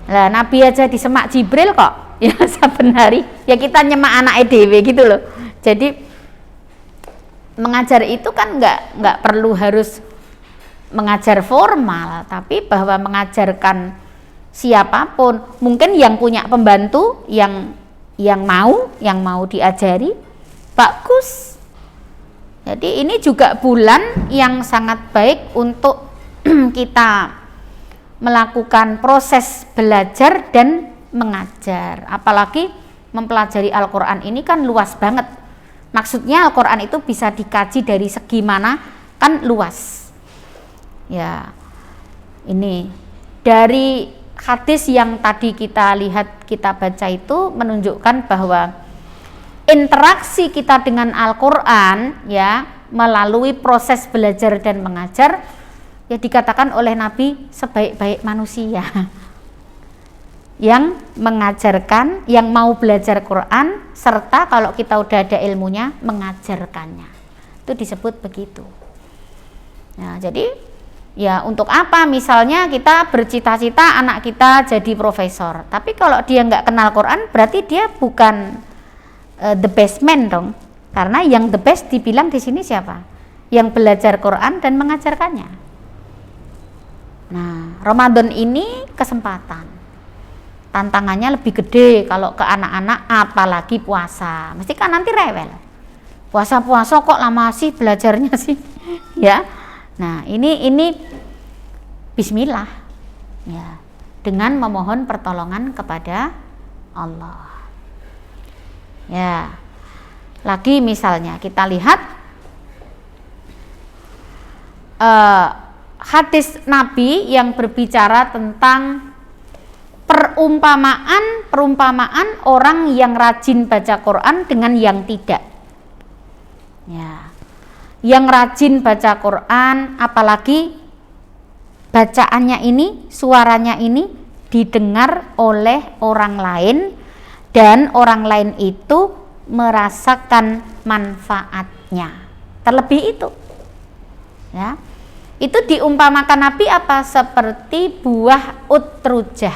Lah Nabi aja disemak Jibril kok. Ya saben hari ya kita nyemak anak EDW gitu loh. Jadi mengajar itu kan nggak perlu harus mengajar formal, tapi bahwa mengajarkan siapapun, mungkin yang punya pembantu yang mau diajari bagus. Jadi ini juga bulan yang sangat baik untuk kita melakukan proses belajar dan mengajar, apalagi mempelajari Al-Quran ini kan luas banget. Maksudnya Al-Quran itu bisa dikaji dari segi mana kan luas ya. Ini dari hadis yang tadi kita lihat, kita baca itu menunjukkan bahwa interaksi kita dengan Al-Quran ya melalui proses belajar dan mengajar ya dikatakan oleh Nabi sebaik-baik manusia yang mengajarkan, yang mau belajar Quran, serta kalau kita udah ada ilmunya mengajarkannya. Itu disebut begitu. Nah, jadi ya untuk apa misalnya kita bercita-cita anak kita jadi profesor, tapi kalau dia nggak kenal Quran berarti dia bukan the best man dong. Karena yang the best dibilang di sini siapa? Yang belajar Quran dan mengajarkannya. Nah, Ramadan ini kesempatan. Tantangannya lebih gede kalau ke anak-anak, apalagi puasa. Mesti kan nanti rewel. Puasa-puasa kok lama sih belajarnya sih, ya. Nah, ini bismillah, ya, dengan memohon pertolongan kepada Allah. Ya, lagi misalnya kita lihat hadis Nabi yang berbicara tentang perumpamaan orang yang rajin baca Quran dengan yang tidak. Ya, yang rajin baca Quran, apalagi bacaannya ini, suaranya ini didengar oleh orang lain dan orang lain itu merasakan manfaatnya. Terlebih itu, ya, itu diumpamakan Nabi apa? Seperti buah utrujah,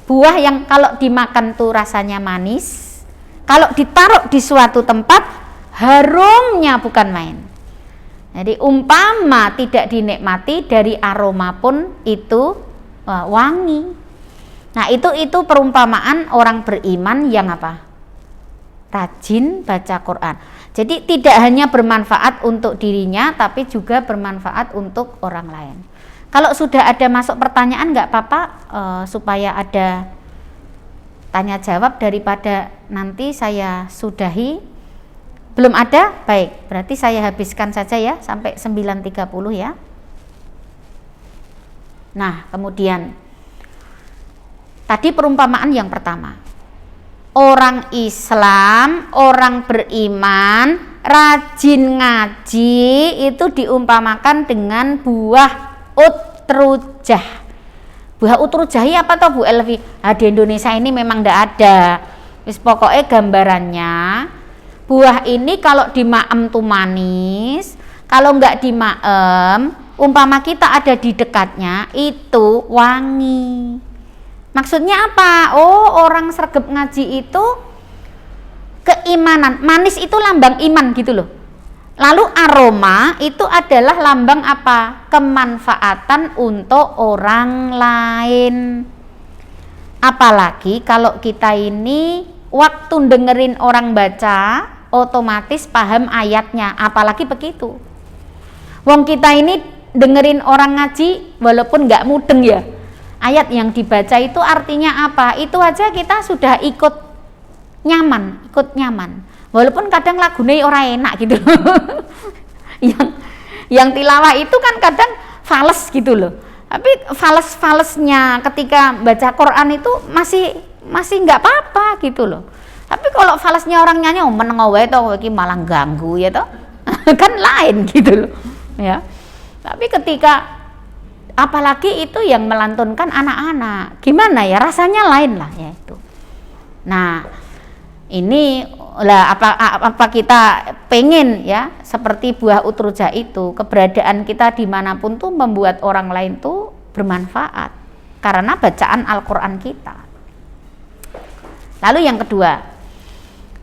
buah yang kalau dimakan tuh rasanya manis, kalau ditaruh di suatu tempat harumnya bukan main. Jadi umpama tidak dinikmati, dari aroma pun itu wangi. Nah, itu perumpamaan orang beriman yang apa? Rajin baca Quran. Jadi tidak hanya bermanfaat untuk dirinya, tapi juga bermanfaat untuk orang lain. Kalau sudah ada masuk pertanyaan nggak apa-apa, supaya ada tanya jawab daripada nanti saya sudahi. Belum ada? Baik, berarti saya habiskan saja ya sampai 9.30 ya. Nah, kemudian tadi perumpamaan yang pertama, orang Islam, orang beriman, rajin ngaji itu diumpamakan dengan buah utrujah. Buah utrujah apa toh Bu Elvi? Nah, di Indonesia ini memang tidak ada. Wis pokoknya gambarannya, buah ini kalau dimaem tuh manis, kalau nggak dimaem, umpama kita ada di dekatnya itu wangi. Maksudnya apa? Oh, orang sregep ngaji itu keimanan. Manis itu lambang iman gitu loh. Lalu aroma itu adalah lambang apa? Kemanfaatan untuk orang lain. Apalagi kalau kita ini waktu dengerin orang baca, otomatis paham ayatnya. Apalagi begitu. Wong kita ini dengerin orang ngaji walaupun nggak mudeng ya, ayat yang dibaca itu artinya apa, itu aja kita sudah ikut nyaman, walaupun kadang lagunya orang enak gitu yang tilawah itu kan kadang fales gitu loh, tapi falesnya ketika baca Quran itu masih nggak apa-apa gitu loh. Tapi kalau falesnya orang nyanyi menengowe toh malah ganggu ya toh kan lain gitu loh ya. Tapi ketika apalagi itu yang melantunkan anak-anak, gimana ya, rasanya lain lah ya itu. Nah, ini lah apa kita pengen ya seperti buah utrujah itu, keberadaan kita dimanapun tuh membuat orang lain tuh bermanfaat karena bacaan Al-Quran kita. Lalu yang kedua,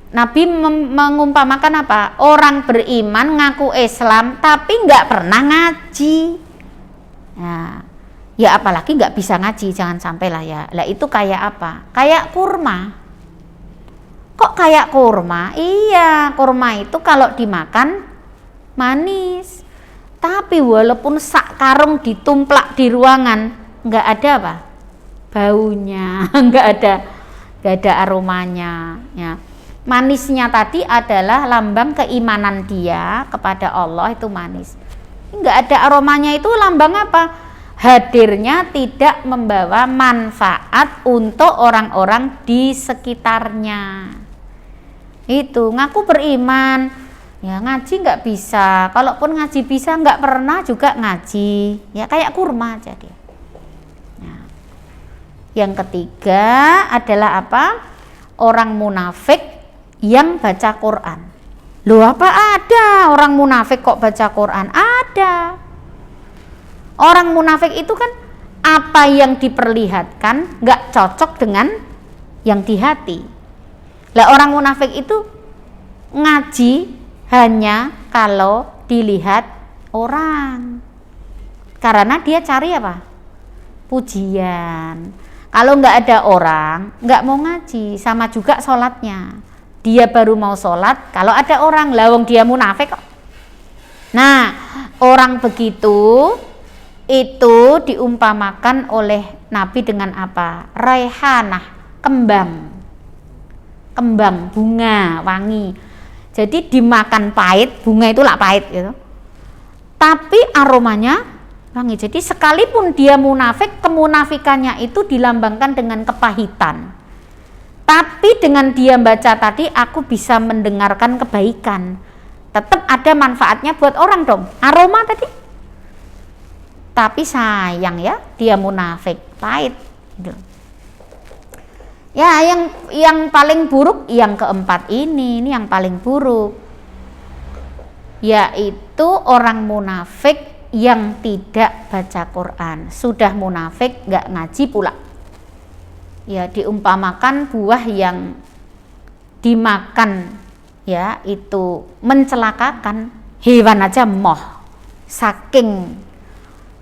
Nabi mengumpamakan apa? Orang beriman ngaku Islam tapi nggak pernah ngaji. Nah, ya apalagi nggak bisa ngaji, jangan sampai lah ya. Lah itu kayak apa? Kayak kurma. Kok kayak kurma? Iya, kurma itu kalau dimakan manis. Tapi walaupun sak karung ditumplak di ruangan, nggak ada apa? Baunya, nggak ada aromanya. Ya. Manisnya tadi adalah lambang keimanan dia kepada Allah, itu manis. Enggak ada aromanya, itu lambang apa? Hadirnya tidak membawa manfaat untuk orang-orang di sekitarnya. Itu ngaku beriman, ya ngaji nggak bisa. Kalaupun ngaji bisa, nggak pernah juga ngaji. Ya kayak kurma jadi. Nah, yang ketiga adalah apa? Orang munafik yang baca Quran. Loh, apa ada orang munafik kok baca Quran? Ada. Orang munafik itu kan apa yang diperlihatkan nggak cocok dengan yang di hati. Lah orang munafik itu ngaji hanya kalau dilihat orang, karena dia cari apa? Pujian. Kalau nggak ada orang, nggak mau ngaji. Sama juga sholatnya, dia baru mau sholat kalau ada orang. Lawang dia munafik kok. Nah, orang begitu itu diumpamakan oleh Nabi dengan apa? Raihanah, kembang bunga wangi. Jadi dimakan pahit, bunga itu lah pahit gitu, tapi aromanya wangi. Jadi sekalipun dia munafik, kemunafikannya itu dilambangkan dengan kepahitan, tapi dengan dia baca tadi aku bisa mendengarkan kebaikan, tetap ada manfaatnya buat orang dong, aroma tadi. Tapi sayang ya, dia munafik, pahit gitu. Ya, yang paling buruk yang keempat ini yang paling buruk, yaitu orang munafik yang tidak baca Quran. Sudah munafik nggak ngaji pula. Ya, diumpamakan buah yang dimakan ya itu mencelakakan hewan aja moh, saking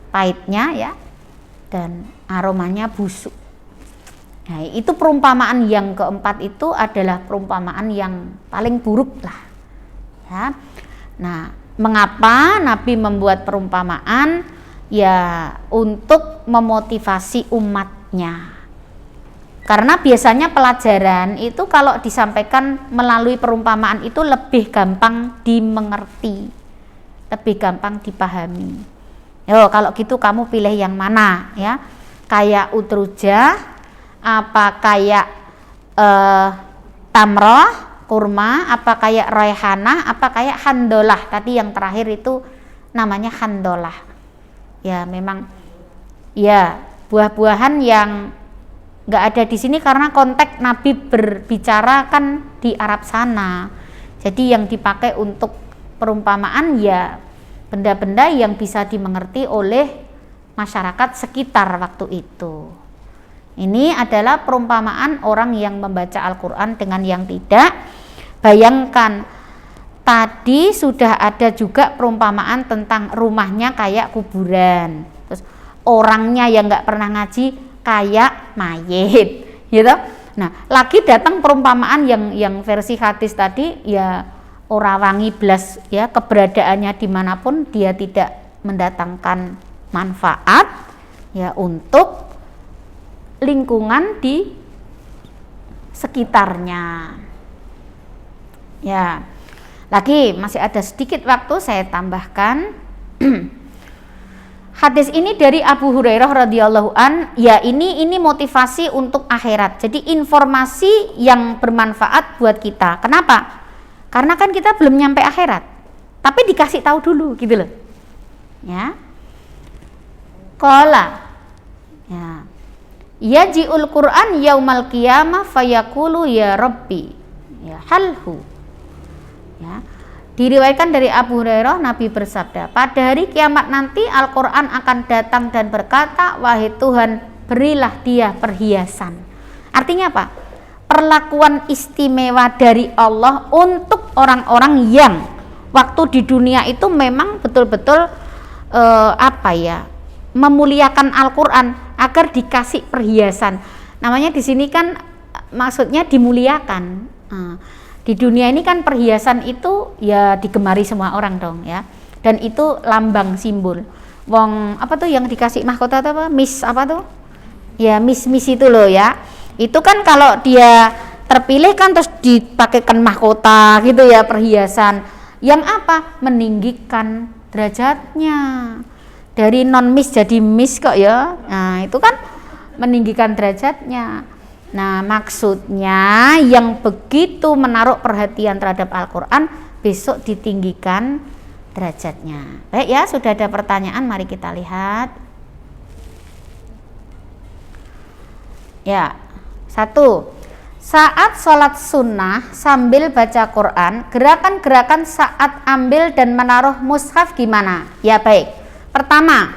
pahitnya ya, dan aromanya busuk. Nah, itu perumpamaan yang keempat itu adalah perumpamaan yang paling buruk lah ya. Nah, mengapa Nabi membuat perumpamaan? Ya untuk memotivasi umatnya, karena biasanya pelajaran itu kalau disampaikan melalui perumpamaan itu lebih gampang dimengerti, lebih gampang dipahami. Yo, kalau gitu kamu pilih yang mana ya? Kayak utrujah, apa kayak tamroh, kurma, apa kayak raihanah, apa kayak handolah. Tadi yang terakhir itu namanya handolah. Ya memang ya buah-buahan yang nggak ada di sini karena konteks Nabi berbicara kan di Arab sana. Jadi yang dipakai untuk perumpamaan ya benda-benda yang bisa dimengerti oleh masyarakat sekitar waktu itu. Ini adalah perumpamaan orang yang membaca Al-Quran dengan yang tidak. Bayangkan, tadi sudah ada juga perumpamaan tentang rumahnya kayak kuburan, terus orangnya yang nggak pernah ngaji kayak mayit, gitu. Nah, lagi datang perumpamaan yang versi hadis tadi, ya ora wangi blas, ya keberadaannya dimanapun dia tidak mendatangkan manfaat, ya untuk lingkungan di sekitarnya. Ya, lagi masih ada sedikit waktu saya tambahkan. Hadis ini dari Abu Hurairah radhiyallahu an, ya ini motivasi untuk akhirat. Jadi informasi yang bermanfaat buat kita. Kenapa? Karena kan kita belum nyampe akhirat, tapi dikasih tahu dulu gitu loh. Ya. Qala. Ya. Yaji'ul Qur'an yaumal qiyamah fayaqulu ya Rabbi ya halhu. Ya. Diriwayatkan dari Abu Hurairah, Nabi bersabda, pada hari kiamat nanti Al-Qur'an akan datang dan berkata, wahai Tuhan, berilah dia perhiasan. Artinya apa? Perlakuan istimewa dari Allah untuk orang-orang yang waktu di dunia itu memang betul-betul memuliakan Al-Qur'an agar dikasih perhiasan. Namanya di sini kan maksudnya dimuliakan. Di dunia ini kan perhiasan itu ya digemari semua orang dong ya. Dan itu lambang simbol. Wong apa tuh yang dikasih mahkota atau apa? Miss apa tuh? Ya miss itu loh ya. Itu kan kalau dia terpilih kan terus dipakaikan mahkota gitu ya, perhiasan. Yang apa? Meninggikan derajatnya. Dari non miss jadi miss kok ya. Nah, itu kan meninggikan derajatnya. Nah, maksudnya yang begitu menaruh perhatian terhadap Al-Qur'an besok ditinggikan derajatnya. Baik ya, sudah ada pertanyaan, mari kita lihat. Ya. 1. Saat sholat sunnah sambil baca Quran, gerakan-gerakan saat ambil dan menaruh mushaf gimana? Ya baik. Pertama,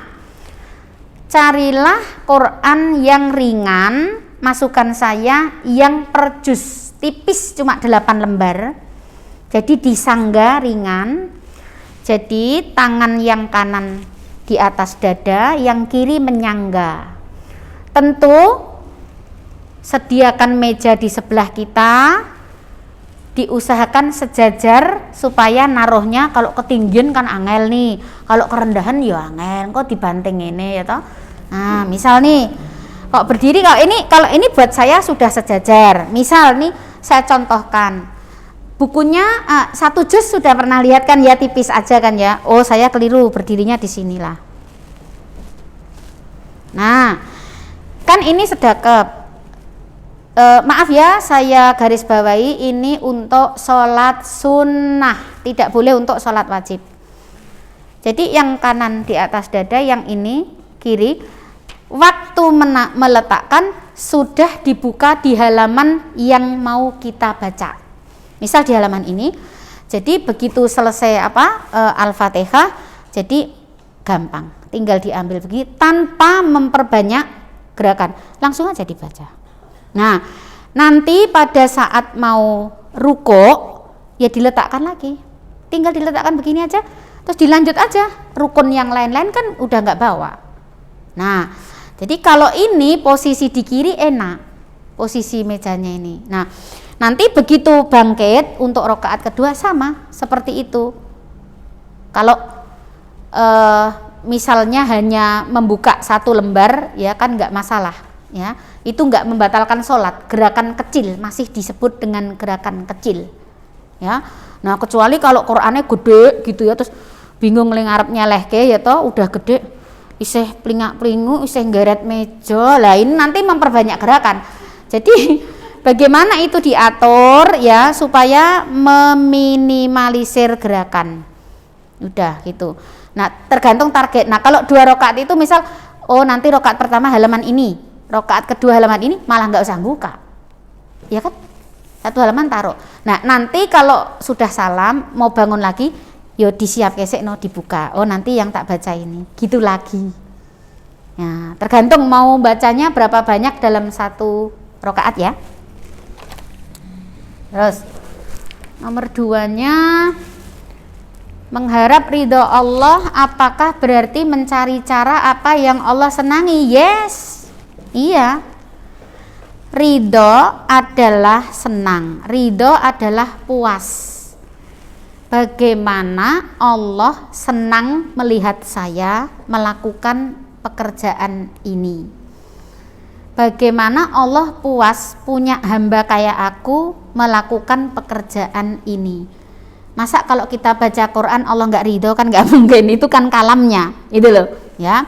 carilah Quran yang ringan, masukkan saya yang per juz tipis cuma 8 lembar. Jadi disangga ringan. Jadi tangan yang kanan di atas dada, yang kiri menyangga. Tentu sediakan meja di sebelah kita, diusahakan sejajar supaya naruhnya, kalau ketinggian kan angel nih, kalau kerendahan ya angel, kok dibanting ini ya toh. Nah, misal nih kok berdiri, kalau ini buat saya sudah sejajar. Misal nih saya contohkan. Bukunya 1 juz sudah pernah lihat kan ya, tipis aja kan ya. Oh, saya keliru, berdirinya di sinilah. Nah, kan ini sedekap. Maaf ya, saya garis bawahi ini untuk sholat sunnah, tidak boleh untuk sholat wajib. Jadi yang kanan di atas dada, yang ini kiri, waktu meletakkan sudah dibuka di halaman yang mau kita baca. Misal di halaman ini, jadi begitu selesai Al-Fatihah, jadi gampang, tinggal diambil begini tanpa memperbanyak gerakan, langsung aja dibaca. Nah, nanti pada saat mau ruko, ya diletakkan lagi, tinggal diletakkan begini aja, terus dilanjut aja, rukun yang lain-lain kan udah nggak bawa. Nah, jadi kalau ini posisi di kiri enak, posisi mejanya ini. Nah, nanti begitu bangkit untuk rakaat kedua sama seperti itu. Kalau misalnya hanya membuka 1 lembar ya kan nggak masalah ya, itu nggak membatalkan sholat. Gerakan kecil masih disebut dengan gerakan kecil ya. Nah, kecuali kalau Qur'annya gede gitu ya, terus bingung ngarep nyelehke ya toh, udah gede isih plingak-plingu, isih nggaret meja, lah ini nanti memperbanyak gerakan. Jadi bagaimana itu diatur ya supaya meminimalisir gerakan. Udah gitu. Nah, tergantung target. Nah, kalau 2 rakaat itu misal, oh nanti rakaat pertama halaman ini, rakaat kedua halaman ini, malah nggak usah buka. Ya kan? 1 halaman taruh. Nah, nanti kalau sudah salam mau bangun lagi, yo disiap kesek no dibuka. Oh, nanti yang tak baca ini. Gitu lagi. Ya, tergantung mau bacanya berapa banyak dalam 1 rakaat ya. Terus nomor 2-nya, mengharap ridho Allah apakah berarti mencari cara apa yang Allah senangi? Yes, iya. Ridho adalah senang, ridho adalah puas. Bagaimana Allah senang melihat saya melakukan pekerjaan ini. Bagaimana Allah puas punya hamba kayak aku melakukan pekerjaan ini. Masa kalau kita baca Quran Allah nggak ridho, kan nggak mungkin, itu kan kalamnya itu loh ya.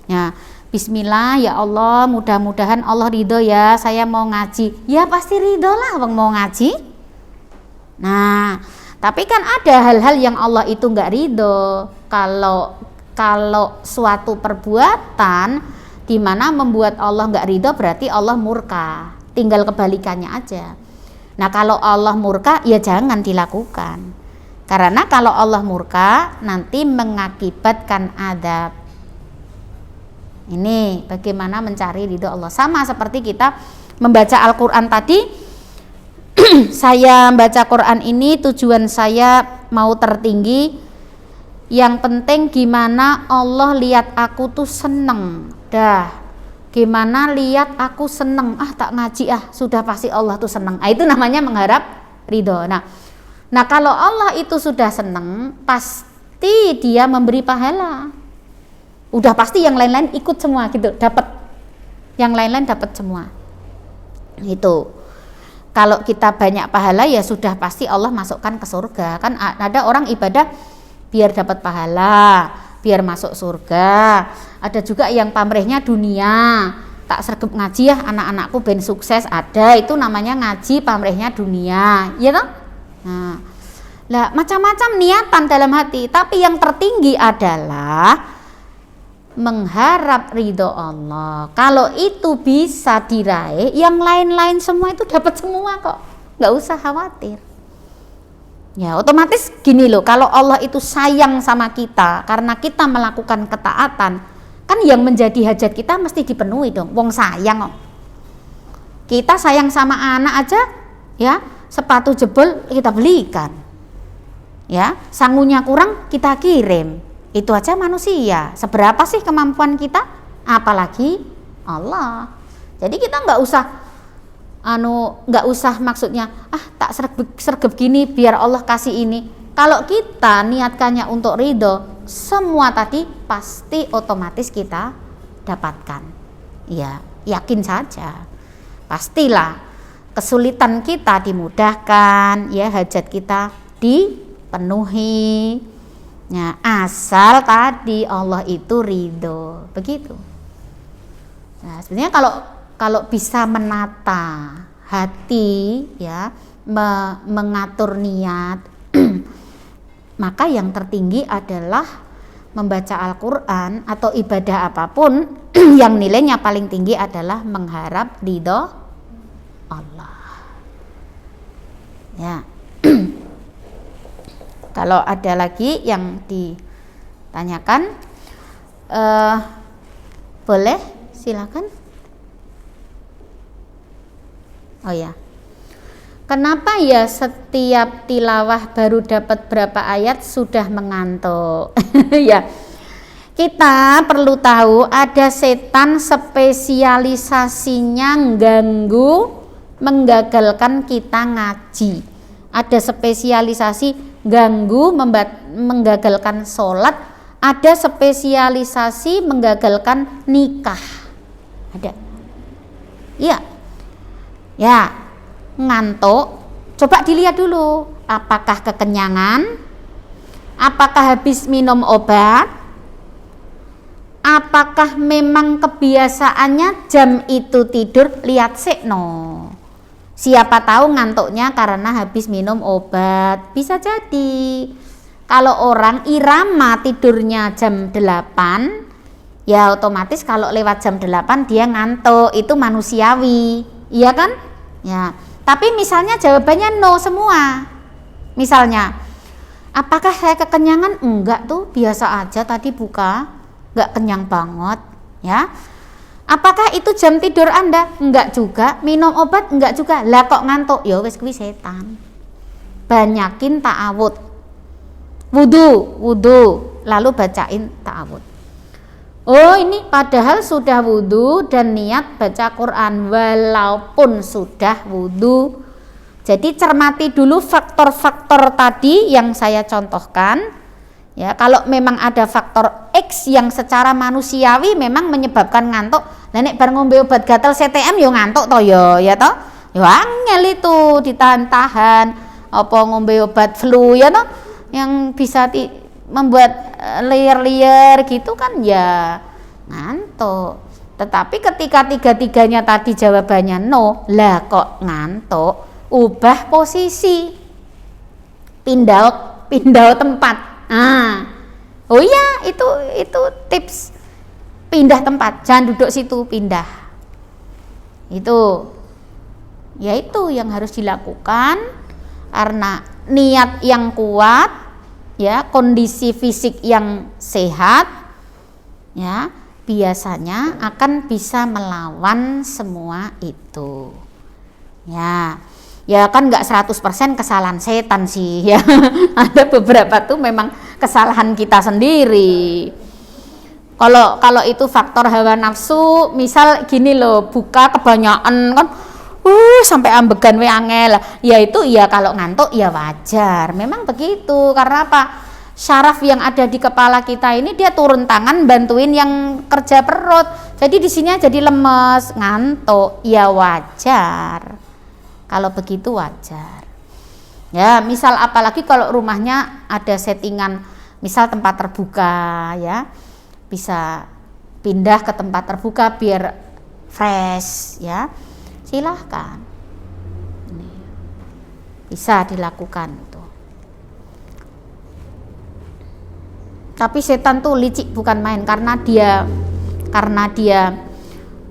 Ya, bismillah ya Allah, mudah-mudahan Allah ridho ya, saya mau ngaji. Ya pasti ridho lah bang mau ngaji. Nah, tapi kan ada hal-hal yang Allah itu nggak ridho. Kalau suatu perbuatan di mana membuat Allah nggak ridho, berarti Allah murka. Tinggal kebalikannya aja. Nah, kalau Allah murka ya jangan dilakukan. Karena kalau Allah murka nanti mengakibatkan adab. Ini bagaimana mencari ridho Allah. Sama seperti kita membaca Al-Quran tadi. Saya membaca Quran ini tujuan saya mau tertinggi. Yang penting gimana Allah lihat aku tuh seneng. Dah, gimana lihat aku seneng, tak ngaji sudah pasti Allah tuh seneng. Itu namanya mengharap ridho. Nah kalau Allah itu sudah seneng, pasti dia memberi pahala. Udah pasti yang lain-lain ikut semua gitu, dapat. Yang lain-lain dapat semua. Itu. Kalau kita banyak pahala ya sudah pasti Allah masukkan ke surga. Kan ada orang ibadah biar dapat pahala, biar masuk surga. Ada juga yang pamrihnya dunia, tak sergap ngaji ya anak-anakku ben sukses, ada, itu namanya ngaji pamrihnya dunia ya toh. Nah, lah macam-macam niatan dalam hati, tapi yang tertinggi adalah mengharap ridho Allah. Kalau itu bisa diraih, yang lain-lain semua itu dapat semua kok, nggak usah khawatir. Ya otomatis gini loh, kalau Allah itu sayang sama kita karena kita melakukan ketaatan, kan yang menjadi hajat kita mesti dipenuhi dong. Wong sayang kok. Kita sayang sama anak aja ya, sepatu jebol kita belikan, ya, sangunya kurang kita kirim. Itu aja manusia. Seberapa sih kemampuan kita? Apalagi Allah. Jadi kita nggak usah maksudnya tak sergep gini biar Allah kasih ini. Kalau kita niatkannya untuk ridho, semua tadi pasti otomatis kita dapatkan. Ya, yakin saja. Pastilah kesulitan kita dimudahkan, ya, hajat kita dipenuhi. Ya, asal tadi Allah itu ridho, begitu. Nah, sebenarnya kalau bisa menata hati, ya, mengatur niat, maka yang tertinggi adalah membaca Al-Quran atau ibadah apapun yang nilainya paling tinggi adalah mengharap ridho Allah. Ya. Kalau ada lagi yang ditanyakan, boleh, silakan. Oh ya. Kenapa ya setiap tilawah baru dapat berapa ayat sudah mengantuk? Ya, kita perlu tahu ada setan spesialisasinya ganggu, menggagalkan kita ngaji. Ada spesialisasi ganggu, menggagalkan sholat. Ada spesialisasi menggagalkan nikah. Ada. Iya. Ya. Ngantuk, coba dilihat dulu apakah kekenyangan, apakah habis minum obat, apakah memang kebiasaannya jam itu tidur. Lihat sih siapa tahu ngantuknya karena habis minum obat, bisa jadi. Kalau orang irama tidurnya jam 8, ya otomatis kalau lewat jam 8 dia ngantuk, itu manusiawi, iya kan? Ya. Tapi misalnya jawabannya no semua. Misalnya, apakah saya kekenyangan? Enggak tuh, biasa aja tadi buka, enggak kenyang banget, ya. Apakah itu jam tidur Anda? Enggak juga. Minum obat? Enggak juga. Lah kok ngantuk? Ya wis kuwi setan. Banyakin ta'awud. Wudu, lalu bacain ta'awud. Oh, ini padahal sudah wudu dan niat baca Quran walaupun sudah wudu. Jadi cermati dulu faktor-faktor tadi yang saya contohkan. Ya, kalau memang ada faktor X yang secara manusiawi memang menyebabkan ngantuk. Lah nek bar ngombe obat gatal CTM yo ngantuk to ya toh? Yo angel itu ditahan-tahan. Apa ngombe obat flu ya toh yang bisa membuat liar-liar gitu kan ya ngantuk. Tetapi ketika tiga-tiganya tadi jawabannya no, lah kok ngantuk, ubah posisi, pindah tempat. Oh iya, itu tips, pindah tempat, jangan duduk situ, pindah. Itu yang harus dilakukan karena niat yang kuat, ya, kondisi fisik yang sehat, ya, biasanya akan bisa melawan semua itu. Ya kan nggak 100% kesalahan setan sih, ya. Ada beberapa tuh memang kesalahan kita sendiri. Kalau itu faktor hawa nafsu, misal gini loh, buka kebanyakan kan sampai ambegan we angel. Ya itu ya kalau ngantuk ya wajar. Memang begitu. Karena apa? Syaraf yang ada di kepala kita ini dia turun tangan bantuin yang kerja perut. Jadi di sini jadi lemes, ngantuk. Ya wajar. Kalau begitu wajar. Ya, misal apalagi kalau rumahnya ada settingan misal tempat terbuka, ya. Bisa pindah ke tempat terbuka biar fresh, ya. Silahkan, bisa dilakukan tuh. Tapi setan tuh licik bukan main, karena dia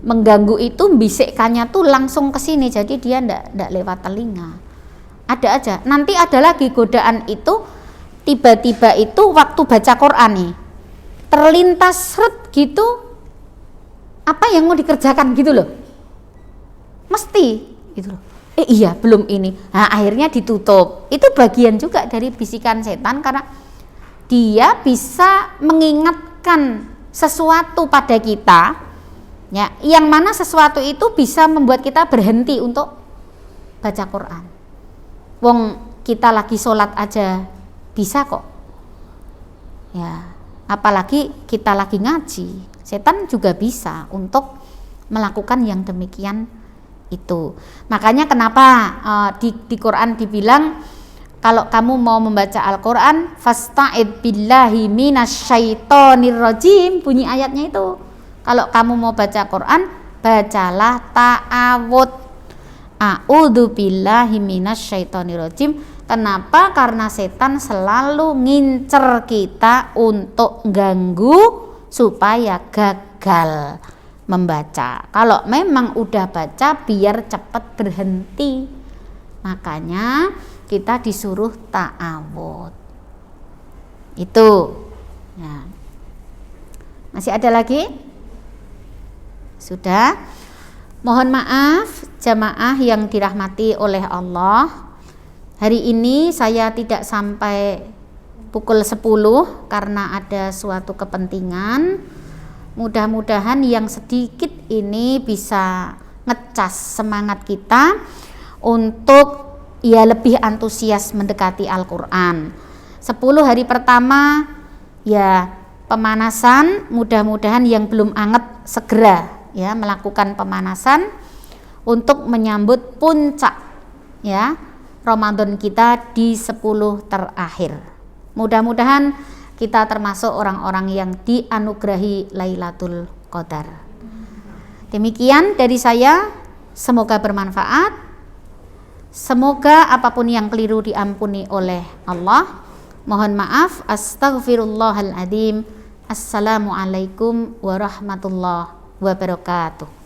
mengganggu itu, bisikkannya tuh langsung ke sini, jadi dia ndak lewat telinga. Ada aja. Nanti ada lagi godaan itu, tiba-tiba itu waktu baca Quran nih, terlintas seret gitu, apa yang mau dikerjakan gitu loh. Mesti gitu loh. iya belum ini. Nah, akhirnya ditutup. Itu bagian juga dari bisikan setan, karena dia bisa mengingatkan sesuatu pada kita, ya, yang mana sesuatu itu bisa membuat kita berhenti untuk baca Quran. Wong kita lagi sholat aja bisa kok, ya, apalagi kita lagi ngaji. Setan juga bisa untuk melakukan yang demikian itu. Makanya kenapa di Quran dibilang kalau kamu mau membaca Al-Quran fasta'id billahi minasyaitonir rajim, bunyi ayatnya itu. Kalau kamu mau baca Quran, bacalah ta'awud, a'udzu billahi minasyaitonir rajim. Kenapa? Karena setan selalu ngincer kita untuk ganggu supaya gagal membaca. Kalau memang udah baca, biar cepat berhenti. Makanya kita disuruh ta'awud. Itu. Ya. Masih ada lagi? Sudah. Mohon maaf jamaah yang dirahmati oleh Allah. Hari ini saya tidak sampai pukul 10 karena ada suatu kepentingan. Mudah-mudahan yang sedikit ini bisa ngecas semangat kita untuk ya lebih antusias mendekati Al-Quran. 10 hari pertama ya pemanasan, mudah-mudahan yang belum anget segera ya melakukan pemanasan untuk menyambut puncak ya Ramadan kita di 10 terakhir. Mudah-mudahan kita termasuk orang-orang yang dianugerahi Lailatul Qadar. Demikian dari saya, semoga bermanfaat. Semoga apapun yang keliru diampuni oleh Allah. Mohon maaf, astaghfirullahaladzim. Assalamualaikum warahmatullahi wabarakatuh.